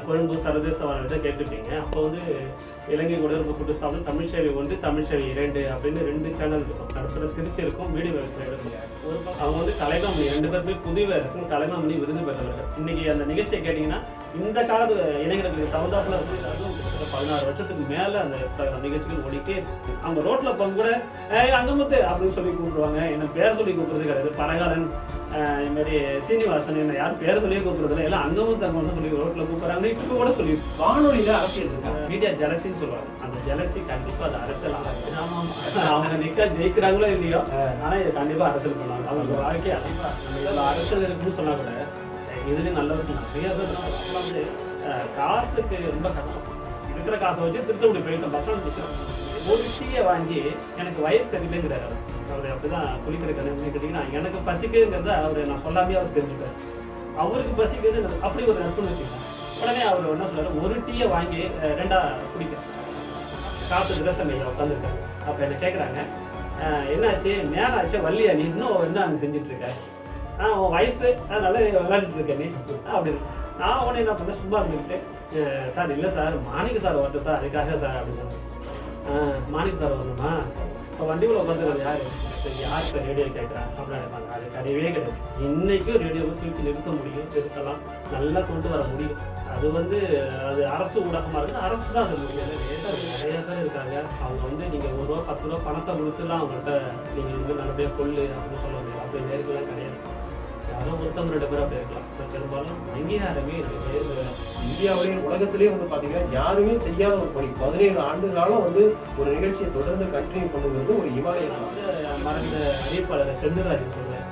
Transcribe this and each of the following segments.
கொழும்பு சர்வதேச வானொலியை கேட்டுருப்பீங்க. அப்போ வந்து இலங்கை குடியுரிமை கூட்டுத்தாபனம் தமிழ் சேவை 1 தமிழ் சேவை 2 அப்படின்னு 2 சேனல் இருக்கும். நடுப்புற திருச்சி இருக்கும், வீடியோ வேலையில் இருக்கும். அவங்க வந்து கலைமாமணி 2 பேருமே புதிய அரசு கலைமாமணி விருது பெற்றவர்கள். இன்னைக்கு அந்த நிகழ்ச்சியை கேட்டிங்கன்னா இந்த காலத்து இளைஞர்களுக்கு தகுந்தாப்புல வந்து அதுவும் 16 வருஷத்துக்கு மேலே அந்த நிகழ்ச்சிகள் ஓடிக்கே இருக்கு. அவங்க ரோட்டில் போக கூட அங்கமுத்து அப்படின்னு சொல்லி கூப்பிடுவாங்க. என்ன பேர் சொல்லி கூப்பிடுறது கிடையாது. பரகாலன் இதுமாரி சீனிவாசன் என்ன யாரும் பேர் சொல்லியே கூப்பிடுறதில்ல. எல்லாம் அங்கமுத்து அங்கமுத்து சொல்லி ரோட்டில் கூப்பிட்றாங்க. இப்போ கூட சொல்லி வானொலியில் அரசியல் இருக்காங்க. மீடியா ஜலசின்னு சொல்லுவாங்க. அந்த ஜலசி கண்டிப்பாக அது அரசியல் அவங்க நிற்க ஜெயிக்கிறாங்களோ இல்லையோ, ஆனால் இது கண்டிப்பாக அரசியல் பண்ணுவாங்க. அவங்க வாழ்க்கையை அதிகமாக அரசியல் இருக்குன்னு சொன்னா கூட இதுலேயும் நல்லது நிறைய பேர் வந்து காசுக்கு ரொம்ப கஷ்டம். இருக்கிற காசை வச்சு திருத்தப்படி போயிட்டோம். பஸ் ஸ்டாண்ட் நிற்கிறோம். ஒரு டீயை வாங்கி எனக்கு வயசு சரியில்லைங்கிறாரு. அவர் அப்படிதான் குளிக்கிற கல்யாணம் கேட்டிங்கன்னா எனக்கு பசிக்குங்கிறத அவர் நான் சொல்லாமே அவர் தெரிஞ்சுப்பார். அவருக்கு பசிக்குது அப்படி ஒரு நட்புன்னு வச்சுக்கலாம். உடனே அவர் என்ன சொல்றாரு, ஒரு டீயை வாங்கி 2ஆ குடிக்க காசு திரசம் ஐயா உட்காந்துருக்காங்க. அப்போ என்ன கேட்குறாங்க, என்னாச்சு நேரம் ஆச்சு வள்ளியா நீ இன்னும் என்ன அங்கே செஞ்சுட்டு இருக்க? உன் வயசு அதனால விளையாண்டுட்டு இருக்க நீ அப்படின்னு. நான் உடனே என்ன பண்ணேன், சும்மா இருந்துக்கிட்டு சார் இல்லை சார் மாணிக்க சார் வரட்டும் சார் அதுக்காக சார் அப்படின்னு. மாணிக்க சார் வரணுமா? இப்போ வண்டிக்குள்ள உட்காந்துருக்காரு யார் யார் இப்போ ரேடியோ கேட்குறா அப்படின்னு நினைப்பாங்க. அது கிடையவே கிடையாது. இன்னைக்கும் ரேடியோவை தூக்கி நிறுத்த முடியும், நிறுத்தலாம், நல்லா கொண்டு வர முடியும். அது வந்து அது அரசு ஊடகமாக இருக்குது. அரசு தான் அது முடியாது. நிறைய பேர் இருக்காங்க. அவங்க வந்து நீங்கள் ₹1 ₹10 பணத்தை கொடுத்துலாம் அவங்கள்ட்ட நீங்கள் வந்து நல்லபடியாக கொள்ளு அப்படின்னு சொல்ல முடியாது. அப்படி நேர்கள்லாம் கிடையாது. யாரோ ஒருத்தவங்க 2 பேர் அப்படி இருக்கலாம். பெரும்பாலும் அங்கீகாரமே இந்தியாவிலேயே உலகத்திலேயே வந்து பார்த்தீங்கன்னா யாருமே செய்யாத ஒரு பணி. 17 ஆண்டு காலம் வந்து ஒரு நிகழ்ச்சியை தொடர்ந்து கண்டினியூ பண்ணுறது ஒரு இமாலய மறைந்த அறிவிப்பாளர் செந்தில்ராஜ் சொல்றேன்,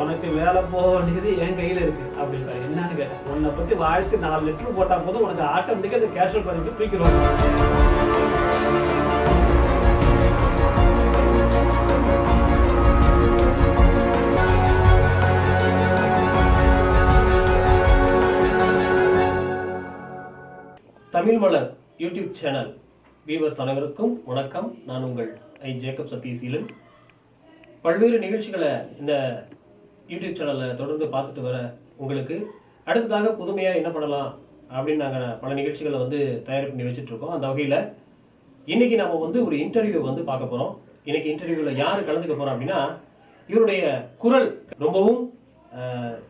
உனக்கு வேலை போக வேண்டியது என் கையில் இருக்கு அப்படின்றாரு. என்னன்னு கேட்டேன், உன்னை பற்றி வாழ்த்து 4 லிட்டர் போட்டால் போதும் உனக்கு ஆட்டோமேட்டிக்காக அந்த கேஷுவல் பண்ணிட்டு தூக்கிடுவாங்க. தமிழ் மலர் யூடியூப் சேனல் வியூவர்ஸ் அனைவருக்கும் வணக்கம். நான் உங்கள் ஜேக்கப் சதீசீலன். பல்வேறு நிகழ்ச்சிகளை இந்த யூடியூப் சேனலில் தொடர்ந்து பார்த்துட்டு வர உங்களுக்கு அடுத்ததாக புதுமையாக என்ன பண்ணலாம் அப்படின்னு நாங்கள் பல நிகழ்ச்சிகளை வந்து தயார் பண்ணி வச்சுட்ருக்கோம். அந்த வகையில் இன்றைக்கி நம்ம வந்து ஒரு இன்டர்வியூ வந்து பார்க்க போகிறோம். இன்றைக்கி இன்டர்வியூவில் யார் கலந்துக்க போகிறோம் அப்படின்னா, இவருடைய குரல் ரொம்பவும்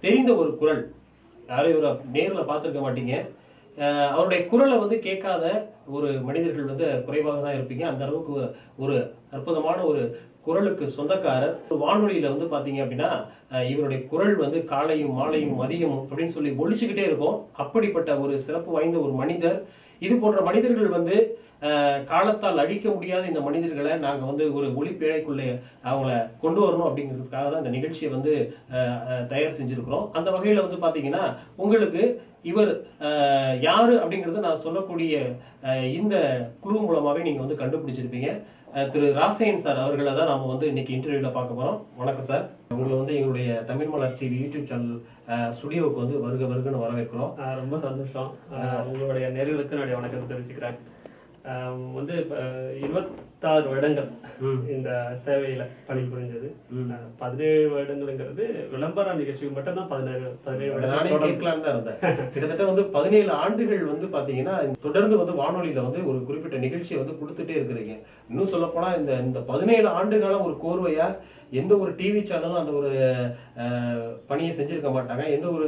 தெரிந்த ஒரு குரல். யாரும் இவரை நேரில் பார்த்துருக்க மாட்டீங்க. அவருடைய குரலை வந்து கேட்காத ஒரு மனிதர்கள் வந்து குறைவாக தான் இருப்பீங்க. அந்த அளவுக்கு ஒரு அற்புதமான ஒரு குரலுக்கு சொந்தக்காரர். வானொலியில் வந்து பார்த்தீங்க அப்படின்னா இவருடைய குரல் வந்து காலையும் மாலையும் மதியமும் அப்படின்னு சொல்லி ஒழிச்சுக்கிட்டே இருக்கும். அப்படிப்பட்ட ஒரு சிறப்பு வாய்ந்த ஒரு மனிதர். இது போன்ற மனிதர்கள் வந்து காலத்தால் அழிக்க முடியாத இந்த மனிதர்களை நாங்கள் வந்து ஒரு ஒளிப்பேழைக்குள்ளே அவங்கள கொண்டு வரணும் அப்படிங்கிறதுக்காக தான் இந்த நிகழ்ச்சியை வந்து தயார் செஞ்சுருக்கிறோம். அந்த வகையில் வந்து பார்த்தீங்கன்னா உங்களுக்கு இவர் யாரு அப்படிங்கிறத நான் சொல்லக்கூடிய இந்த குழு மூலமாகவே நீங்கள் வந்து கண்டுபிடிச்சிருப்பீங்க. திரு ராசேன் சார் அவர்களை தான் நம்ம வந்து இன்னைக்கு இன்டர்வியூவில் பார்க்க போகிறோம். வணக்கம் சார். உங்களை வந்து எங்களுடைய தமிழ் மலர் டிவி யூடியூப் சேனல் ஸ்டுடியோவுக்கு வந்து வருகன்னு வரவேற்கிறோம். ரொம்ப சந்தோஷம். உங்களுடைய நேர்களுக்கு என்னுடைய வணக்கத்தை தெரிவிச்சுக்கிறேன். வந்து 26 வருடங்கள் இந்த சேவையில பணிபுரிஞ்சது. 17 வருடங்கள்ங்கிறது விளம்பர நிகழ்ச்சிக்கு மட்டும் தான் 17 வருடங்கள். கிட்டத்தட்ட வந்து 17 ஆண்டுகள் வந்து பாத்தீங்கன்னா தொடர்ந்து வந்து வானொலியில வந்து ஒரு குறிப்பிட்ட நிகழ்ச்சியை வந்து கொடுத்துட்டே இருக்கிறீங்க. இன்னும் சொல்ல போனா இந்த 17 ஆண்டு காலம் ஒரு கோர்வையா எந்த ஒரு டிவி சேனலும் அந்த ஒரு பணியை செஞ்சிருக்க மாட்டாங்க. எந்த ஒரு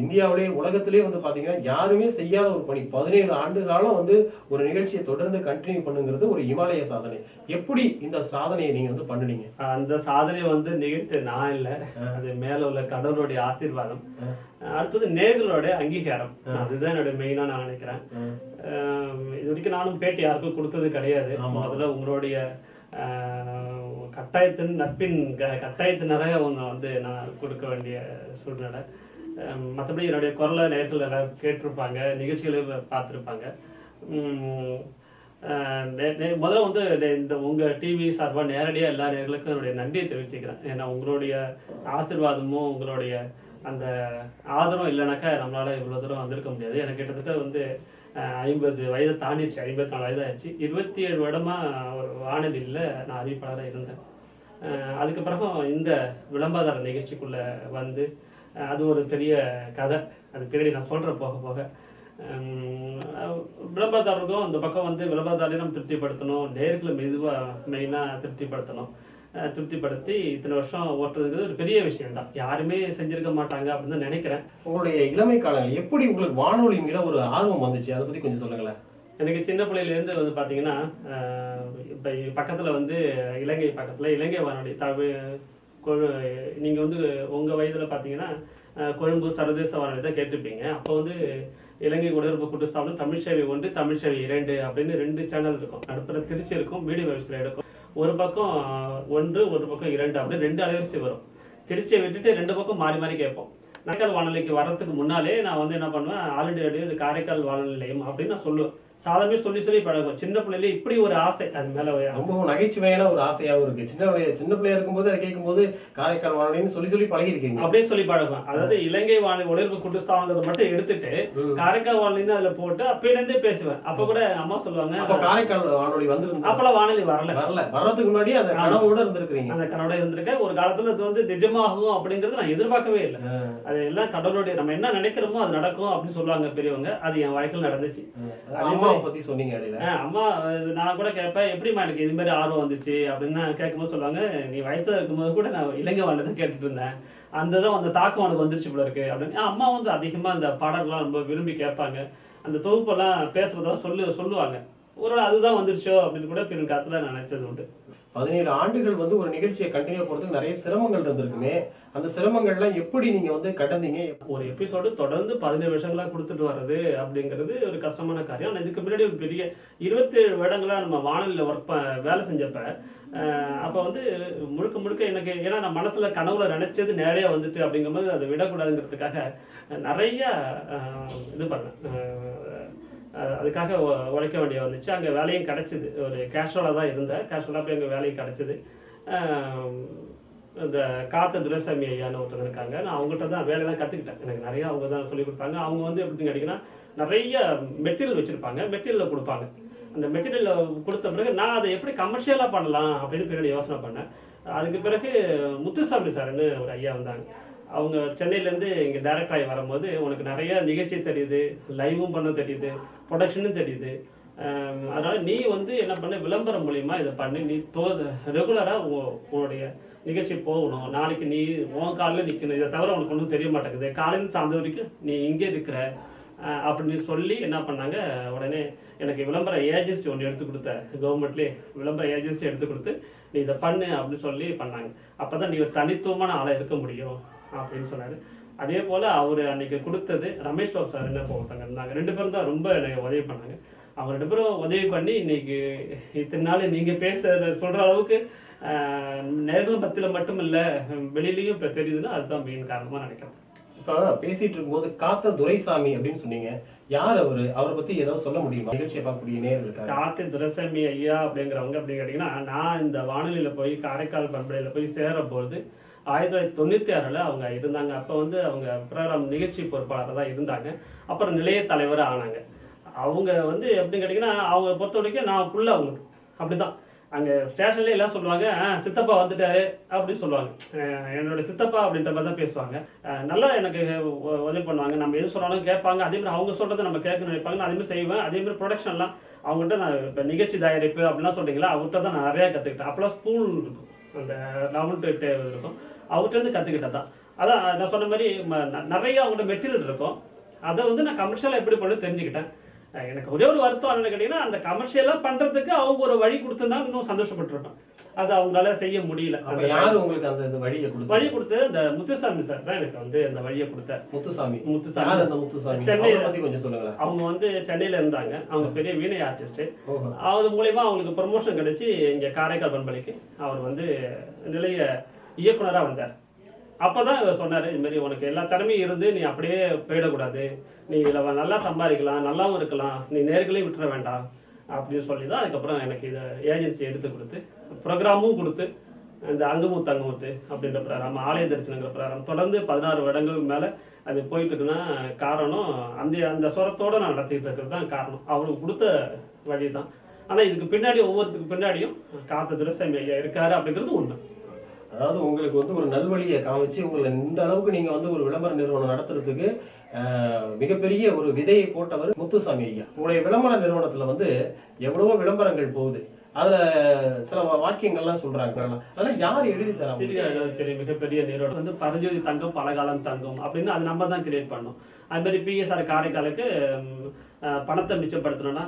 இந்தியாவிலேயே உலகத்திலேயே வந்து பாத்தீங்கன்னா யாருமே செய்யாத ஒரு பணி. 17 ஆண்டு காலம் வந்து ஒரு நிகழ்ச்சியை தொடர்ந்து கண்டினியூ பண்ணுங்கிறது ஒரு இமாலய சாதனை. எப்படி இந்த சாதனையை நீங்க வந்து பண்ணுனீங்க? அந்த சாதனையை வந்து நிகழ்த்து நான் இல்லை, அது மேல உள்ள கடவுளுடைய ஆசீர்வாதம். அடுத்தது நேர்களுடைய அங்கீகாரம். அதுதான் என்னுடைய மெயினா நான் நினைக்கிறேன். இது வரைக்கும் நானும் பேட்டி யாருக்கும் கொடுத்தது கிடையாது. அதுல உங்களுடைய கட்டாயத்தின் நட்பின் கட்டாயத்தினராக அவங்க வந்து நான் கொடுக்க வேண்டிய சூழ்நிலை. மற்றபடி என்னுடைய குரலை நேரத்தில் எல்லாரும் கேட்டிருப்பாங்க, நிகழ்ச்சிகளை பார்த்துருப்பாங்க. முதல்ல வந்து இந்த உங்கள் டிவி சார்பாக நேரடியாக எல்லா நேர்களுக்கும் என்னுடைய நன்றியை தெரிவிச்சுக்கிறேன். ஏன்னா உங்களுடைய ஆசீர்வாதமும் உங்களுடைய அந்த ஆதரவும் இல்லைனாக்கா நம்மளால் இவ்வளோ தூரம் வந்திருக்க முடியாது. எனக்கு கிட்டத்தட்ட வந்து 50 வயதை தாண்டிடுச்சு. 54 வயதாகிடுச்சு. 27 வருடமாக ஒரு வானொலியில் நான் அறிவிப்பாளராக இருந்தேன். அதுக்கு பிறகு இந்த விளம்பர நிகழ்ச்சிக்குள்ளே வந்து அது ஒரு பெரிய கதை. அது பின்னாடி நான் சொல்கிறேன் போக போக. விளம்பரதாரருக்கும் இந்த பக்கம் வந்து விளம்பரதாரையும் நம்ம திருப்திப்படுத்தணும், நேர்களை மெயினாக திருப்திப்படுத்தணும். திருப்திப்படுத்தி இத்தனை வருஷம் ஓட்டுறதுக்கு ஒரு பெரிய விஷயம் தான். யாருமே செஞ்சிருக்க மாட்டாங்க அப்படின்னு தான் நினைக்கிறேன். உங்களுடைய இளமை காலங்கள் எப்படி உங்களுக்கு வானொலி மேல ஒரு ஆர்வம் வந்துச்சு, அதை பத்தி கொஞ்சம் சொல்லுங்களேன். எனக்கு சின்ன பிள்ளையிலேருந்து வந்து பார்த்தீங்கன்னா, இப்போ பக்கத்தில் வந்து இலங்கை பக்கத்தில் இலங்கை வானொலி நீங்கள் வந்து உங்கள் வயதில் பார்த்தீங்கன்னா கொழும்பு சர்வதேச வானொலி தான் கேட்டிருப்பீங்க. அப்போ வந்து இலங்கை குடியுரிமை கூட்டு ஸ்தாபனம் தமிழ் சேவை 1 தமிழ் சேவை 2 அப்படின்னு 2 சேனல் இருக்கும். நடுப்புற திருச்சி இருக்கும், மீடியம் வேவ்ஸ்ல இருக்கும். ஒரு பக்கம் 1 ஒரு பக்கம் 2 அப்படின்னு 2 அலைவரிசை வரும். திருச்சியை விட்டுட்டு 2 பக்கம் மாறி மாறி கேட்போம். காரைக்கால் வானொலிக்கு வர்றதுக்கு முன்னாலே நான் வந்து என்ன பண்ணுவேன், ஆல் இண்டியா ரேடியோ இது காரைக்கால் வானொலி நிலையம் அப்படின்னு நான் சொல்லுவேன். சாதாரண சொல்லி பழகும். சின்ன பிள்ளையில இப்படி ஒரு ஆசை அது மேல ரொம்ப நகைச்சுவையான ஒரு ஆசையாவும் இருக்கு. சின்ன பிள்ளையா இருக்கும்போது அதை கேட்கும்போது காரைக்கால் வானொலின்னு சொல்லி பழகி இருக்கீங்க. அப்படியே சொல்லி பழகும். அதாவது இலங்கை வானொலி ஒளிர்வு கூட்டு ஸ்தாபனத்தை மட்டும் எடுத்துட்டு காரைக்கால் வானொலின்னு அதுல போட்டு அப்பையில இருந்தே பேசுவேன். அப்ப கூட அம்மா சொல்லுவாங்க, அப்ப காரைக்கால் வானொலி வந்து அப்பெல்லாம் வானொலி வரல வர்றதுக்கு முன்னாடி அந்த கனவோட இருந்திருக்கீங்க. அந்த கனவோட இருந்திருக்கேன். ஒரு காலத்துல அது வந்து நிஜமாகும் அப்படிங்கறது நான் எதிர்பார்க்கவே இல்லை. அது எல்லாம் கடவுளுடைய, நம்ம என்ன நினைக்கிறோமோ அது நடக்கும் அப்படின்னு சொல்லுவாங்க பெரியவங்க. அது என் வாழ்க்கையில் நடந்துச்சு. அம்மாவை பத்தி சொன்னீங்க. அம்மா நான் கூட கேட்பேன், எப்படிமா எனக்கு இது மாதிரி ஆர்வம் வந்துச்சு அப்படின்னு கேட்கும்போது சொல்லுவாங்க, நீ வயசுல இருக்கும்போது கூட நான் இலங்கை வானொலி தான் கேட்டுட்டு இருந்தேன், அந்த தாக்கம் உனக்கு வந்துருச்சு போல இருக்கு அப்படின்னு. அம்மா வந்து அதிகமா அந்த பாடல்கள்லாம் ரொம்ப விரும்பி கேட்பாங்க. அந்த தொகுப்பெல்லாம் பேசுறதெல்லாம் சொல்லுவாங்க. ஒரு அதுதான் வந்துருச்சோ அப்படின்னு கூட பின் காலத்துல நான் நினைச்சது உண்டு. 17 ஆண்டுகள் வந்து ஒரு நிகழ்ச்சியை கண்டினியூ போறதுக்கு நிறைய சிரமங்கள் இருந்திருக்குமே. அந்த சிரமங்கள்லாம் எப்படி நீங்க வந்து கடந்தீங்க? ஒரு எபிசோடு தொடர்ந்து 17 வருஷங்களா கொடுத்துட்டு வர்றது அப்படிங்கிறது ஒரு கஷ்டமான காரியம். ஆனால் இதுக்கு முன்னாடி ஒரு பெரிய 27 வருடங்களா நம்ம வானொலியில் வேலை செஞ்சப்ப அப்போ வந்து முழுக்க எனக்கு, ஏன்னா நான் மனசுல கனவுல நினைச்சது நேரையா வந்துட்டு அப்படிங்கும்போது அதை விடக்கூடாதுங்கிறதுக்காக நிறைய இது பண்ணேன். அதுக்காக உழைக்க வேண்டிய வந்துச்சு. அங்கே வேலையும் கிடச்சிது. ஒரு கேஷுவலாக தான் இருந்தேன். கேஷுவலாக போய் அங்கே வேலையும் கிடச்சிது. இந்த காத்த துரைசாமி ஐயான்னு ஒருத்தர் இருக்காங்க. நான் அவங்ககிட்ட தான் வேலையெல்லாம் கற்றுக்கிட்டேன். எனக்கு நிறையா அவங்க தான் சொல்லிக் கொடுத்தாங்க. அவங்க வந்து எப்படின்னு கேட்டிங்கன்னா, நிறைய மெட்டீரியல் வச்சுருப்பாங்க, மெட்டீரியலில் கொடுப்பாங்க. அந்த மெட்டீரியலில் கொடுத்த பிறகு நான் அதை எப்படி கமர்ஷியலாக பண்ணலாம் அப்படின்னு பின்னாடி யோசனை பண்ணேன். அதுக்கு பிறகு முத்துசாமி சார்ன்னு ஒரு ஐயா வந்தாங்க. அவங்க சென்னையிலேருந்து இங்கே டைரக்ட் ஆகி வரும்போது, உனக்கு நிறைய நிகழ்ச்சி தெரியுது, லைவும் பண்ண தெரியுது, ப்ரொடக்ஷனும் தெரியுது, அதனால நீ வந்து என்ன பண்ண, விளம்பரம் மூலியமா இதை பண்ணி நீ ரெகுலராக உன்னுடைய நிகழ்ச்சி போகணும். நாளைக்கு நீ உன் காலில் நிற்கணும். இதை தவிர உனக்கு ஒன்றும் தெரிய மாட்டேங்குது. காலையில் சாயந்தரம் வரைக்கும் நீ இங்கே இருக்கிற அப்படின்னு சொல்லி என்ன பண்ணாங்க, உடனே எனக்கு விளம்பர ஏஜென்சி ஒன்று எடுத்து கொடுத்த, கவர்மெண்ட்லேயே விளம்பர ஏஜென்சி எடுத்து கொடுத்து நீ இதை பண்ணு அப்படின்னு சொல்லி பண்ணாங்க. அப்போ தான் நீ ஒரு தனித்துவமான ஆளாக இருக்க முடியும் அப்படின்னு சொன்னார். அதே போல் அவர் அன்னைக்கு கொடுத்தது ரமேஷ் பாபு சார் என்ன ஒருத்தங்க இருந்தாங்க. 2 பேரும் தான் ரொம்ப எனக்கு உதவி பண்ணாங்க. அவங்க 2 பேரும் உதவி பண்ணி இன்னைக்கு இத்தனை நாள் நீங்கள் சொல்கிற அளவுக்கு நேரில் மத்தியில் மட்டும் இல்லை, வெளியிலையும் இப்போ தெரியுதுன்னா அதுதான் மெயின் காரணமாக நினைக்கிறேன். இப்போ பேசிட்டு இருக்கும்போது காத்த துரைசாமி அப்படின்னு சொன்னீங்க. யார் அவரை பத்தி ஏதாவது சொல்ல முடியுமா? நிகழ்ச்சியை பார்க்கக்கூடிய நேரம். காத்த துரைசாமி ஐயா அப்படிங்கிறவங்க அப்படின்னு கேட்டீங்கன்னா, நான் இந்த வானொலியில போய் காரைக்கால் பண்பலையில போய் சேரும்போது 1996 அவங்க இருந்தாங்க. அப்போ வந்து அவங்க ப்ரோக்ராம் நிகழ்ச்சி பொறுப்பாளராக தான் இருந்தாங்க. அப்புறம் நிலைய தலைவராக ஆனாங்க. அவங்க வந்து எப்படின்னு கேட்டிங்கன்னா, அவங்க பொறுத்த வரைக்கும் நான் ஃபுல்லாக அவங்களுக்கு அப்படிதான். அங்கே ஸ்டேஷன்லேயே எல்லாம் சொல்லுவாங்க, சித்தப்பா வந்துட்டாரு அப்படின்னு சொல்லுவாங்க. என்னோட சித்தப்பா அப்படின்ற மாதிரி தான் பேசுவாங்க. நல்லா எனக்கு உதவி பண்ணுவாங்க. நம்ம எது சொன்னாலும் கேட்பாங்க. அதேமாதிரி அவங்க சொல்கிறத நம்ம கேட்கணும்னு நினைப்பாங்க. நான் அதேமாதிரி செய்வேன். அதேமாதிரி ப்ரொடக்ஷன்லாம் அவங்ககிட்ட நான் இப்போ நிகழ்ச்சி தயாரிப்பு அப்படிலாம் சொல்கிறீங்களா, அவங்ககிட்ட தான் நான் நிறையா கற்றுக்கிட்டேன். அப்போலாம் ஸ்கூல் இருக்கும், அந்த 11th இருக்கும், அவர்கிட்ட கற்றுக்கிட்டது தான். அதான் நான் சொன்ன மாதிரி நிறைய அவங்கள்ட்ட மெட்டீரியல் இருக்கும். அதை வந்து நான் கமர்ஷியலாக எப்படி பண்ணி தெரிஞ்சுக்கிட்டேன். எனக்கு ஒரே ஒரு வருத்தம் என்னன்னு கேட்டீங்கன்னா, அந்த கமர்ஷியலாக பண்ணுறதுக்கு அவங்க ஒரு வழி கொடுத்துருந்தா இன்னும் சந்தோஷப்பட்டிருப்பேன். அது அவங்களால செய்ய முடியல. யார் உங்களுக்கு அந்த வழி கொடுத்து இந்த முத்துசாமி சார் தான் எனக்கு வந்து அந்த வழியை கொடுத்தார். முத்துசாமி சென்னையில கொஞ்சம் சொல்லுங்க. அவங்க வந்து சென்னையில இருந்தாங்க. அவங்க பெரிய வீணை ஆர்டிஸ்ட். அது மூலயமா அவங்களுக்கு ப்ரொமோஷன் கிடைச்சி இங்க காரைக்கால் பண்பலைக்கு அவர் வந்து நிலைய இயக்குனராக வந்தார். அப்போதான் இவர் சொன்னார், இது மாதிரி உனக்கு எல்லா திறமையும் இருந்து நீ அப்படியே போயிடக்கூடாது, நீ இதில் நல்லா சம்பாதிக்கலாம், நல்லாவும் இருக்கலாம், நீ நேர்களையும் விட்டுற வேண்டாம் அப்படின்னு சொல்லி தான் அதுக்கப்புறம் எனக்கு இதை ஏஜென்சி எடுத்து கொடுத்து ப்ரோக்ராமும் கொடுத்து, இந்த அங்கமுத்து அப்படின்ற ப்ரோக்ராம், ஆலய தரிசனங்கிற ப்ரோக்ராம் தொடர்ந்து 16 வருடங்களுக்கு மேலே அது போயிட்டு இருக்குன்னா காரணம் அந்த சொரத்தோடு நான் நடத்திட்டு இருக்கிறது தான் காரணம். அவருக்கு கொடுத்த வழி தான். ஆனால் இதுக்கு பின்னாடி ஒவ்வொருத்துக்கு பின்னாடியும் காத்த துரைசாமி ஐயா இருக்காரு அப்படிங்கிறது உண்மை. அதாவது உங்களுக்கு வந்து ஒரு நல்வழியை காமிச்சு உங்களை இந்த அளவுக்கு நீங்க வந்து ஒரு விளம்பர நிறுவனம் நடத்துறதுக்கு மிகப்பெரிய ஒரு விதையை போட்டவர் முத்துசாமி ஐயா. உங்களுடைய விளம்பர நிறுவனத்துல வந்து எவ்வளவோ விளம்பரங்கள் போகுது, அதுல சில வாக்கியங்கள்லாம் சொல்றாங்க, அதெல்லாம் யார் எழுதி தராங்க? மிகப்பெரிய நிறுவனம் வந்து பரஞ்சோதி தங்கம் பலகாலம் தங்கம் அப்படின்னு அது நம்ம தான் கிரியேட் பண்ணோம். அது மாதிரி பிஎஸ்ஆர் காரைக்காலுக்கு பணத்தை மிச்சப்படுத்தணும்னா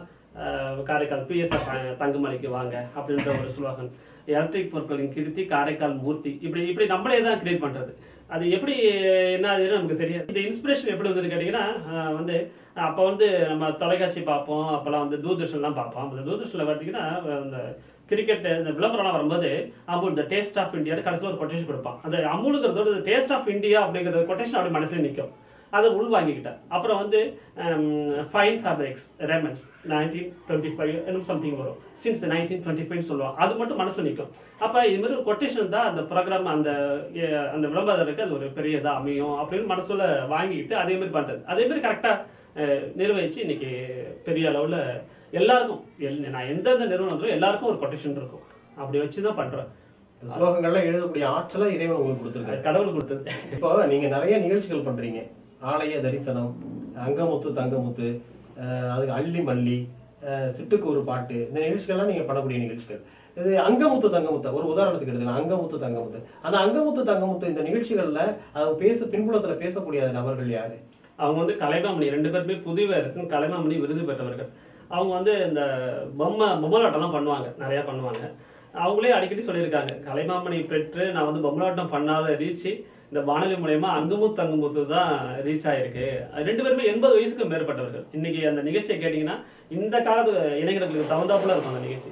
காரைக்கால் பிஎஸ்ஆர் தங்கமணிக்கு வாங்க அப்படின்ற ஒரு ஸ்லோகன். எலக்ட்ரிக் பொருட்களின் கிருத்தி காரைக்கால் மூர்த்தி, இப்படி நம்மளே தான் கிரியேட் பண்றது. அது எப்படி என்ன ஆகுதுன்னு நமக்கு தெரியாது. இந்த இன்ஸ்பிரேஷன் எப்படி வந்தது கேட்டீங்கன்னா வந்து அப்போ வந்து நம்ம தொலைக்காட்சி பார்ப்போம், அப்போல்லாம் வந்து தூர்தர்ஷன்லாம் பார்ப்போம். அந்த தூர்தர்ஷனில் பார்த்தீங்கன்னா அந்த கிரிக்கெட் இந்த விளம்பரம்லாம் வரும்போது Amul the taste of India கடைசியில் ஒரு கொட்டேஷன் கொடுப்பான். அந்த அமுலுங்கிறதோட டேஸ்ட் ஆஃப் இந்தியா அப்படிங்கிற கொட்டேஷன் அப்படி மனசில் நிற்கும். அதை உள்வாங்கிக்கிட்டேன். அப்புறம் வந்து ஃபைன் ஃபேப்ரிக்ஸ் ரெமன்ஸ் 1925 இன்னும் சம்திங் வரும், சின்ஸ் 1925 சொல்லுவோம். அது மட்டும் மனசு நிற்கும். அப்போ இதுமாதிரி ஒரு கொட்டேஷன் தான் அந்த ப்ரோக்ராம் அந்த விளம்பரத்துக்கு அது ஒரு பெரிய இதாக அமையும் அப்படின்னு மனசுல வாங்கிக்கிட்டு அதேமாதிரி பண்ணுறது. அதேமாதிரி கரெக்டாக நிர்வகிச்சு இன்னைக்கு பெரிய அளவில் எல்லாருக்கும் நான் எந்தெந்த நிறுவனத்திலும் எல்லாருக்கும் ஒரு கொட்டேஷன் இருக்கும். அப்படி வச்சு தான் பண்ணுறேன். ஸ்லோகங்கள்லாம் எழுதக்கூடிய ஆற்றலை இறைவன் உங்களுக்கு கொடுத்துருக்காரு, கடவுள் கொடுத்தது. இப்போ நீங்க நிறைய நிகழ்ச்சிகள் பண்றீங்க, ஆலய தரிசனம், அங்கமுத்து தங்கமுத்து, அதுக்கு அள்ளி மல்லி, சிட்டுக்கு ஒரு பாட்டு, இந்த நிகழ்ச்சிகள்லாம் நீங்க பண்ணக்கூடிய நிகழ்ச்சிகள். இது அங்கமுத்து தங்கமுத்து ஒரு உதாரணத்துக்கு எடுத்துக்கலாம். அங்கமுத்து தங்கமுத்து, அந்த அங்கமுத்து தங்கமுத்து இந்த நிகழ்ச்சிகள்ல அவங்க பின்புலத்துல பேசக்கூடிய நபர்கள் யாரு? அவங்க வந்து கலைமாமணி, 2 பேருமே புதிய அரசு கலைமாமணி விருது பெற்றவர்கள். அவங்க வந்து இந்த பொம்மலாட்டம்லாம் பண்ணுவாங்க, நிறையா பண்ணுவாங்க. அவங்களே அடிக்கடி சொல்லியிருக்காங்க, கலைமாமணி பெற்று நான் வந்து பொம்மலாட்டம் பண்ணாத ரீச்சு இந்த வானொலி மூலயமா அங்கமுத்து தங்கமுத்து தான் ரீச் ஆயிருக்கு. 2 பேருமே 80 வயசுக்கு மேற்பட்டவர்கள். இன்னைக்கு அந்த நிகழ்ச்சியை கேட்டீங்கன்னா இந்த காலத்து இளைஞர்களுக்கு தகுந்தாப்புல இருக்கும் அந்த நிகழ்ச்சி.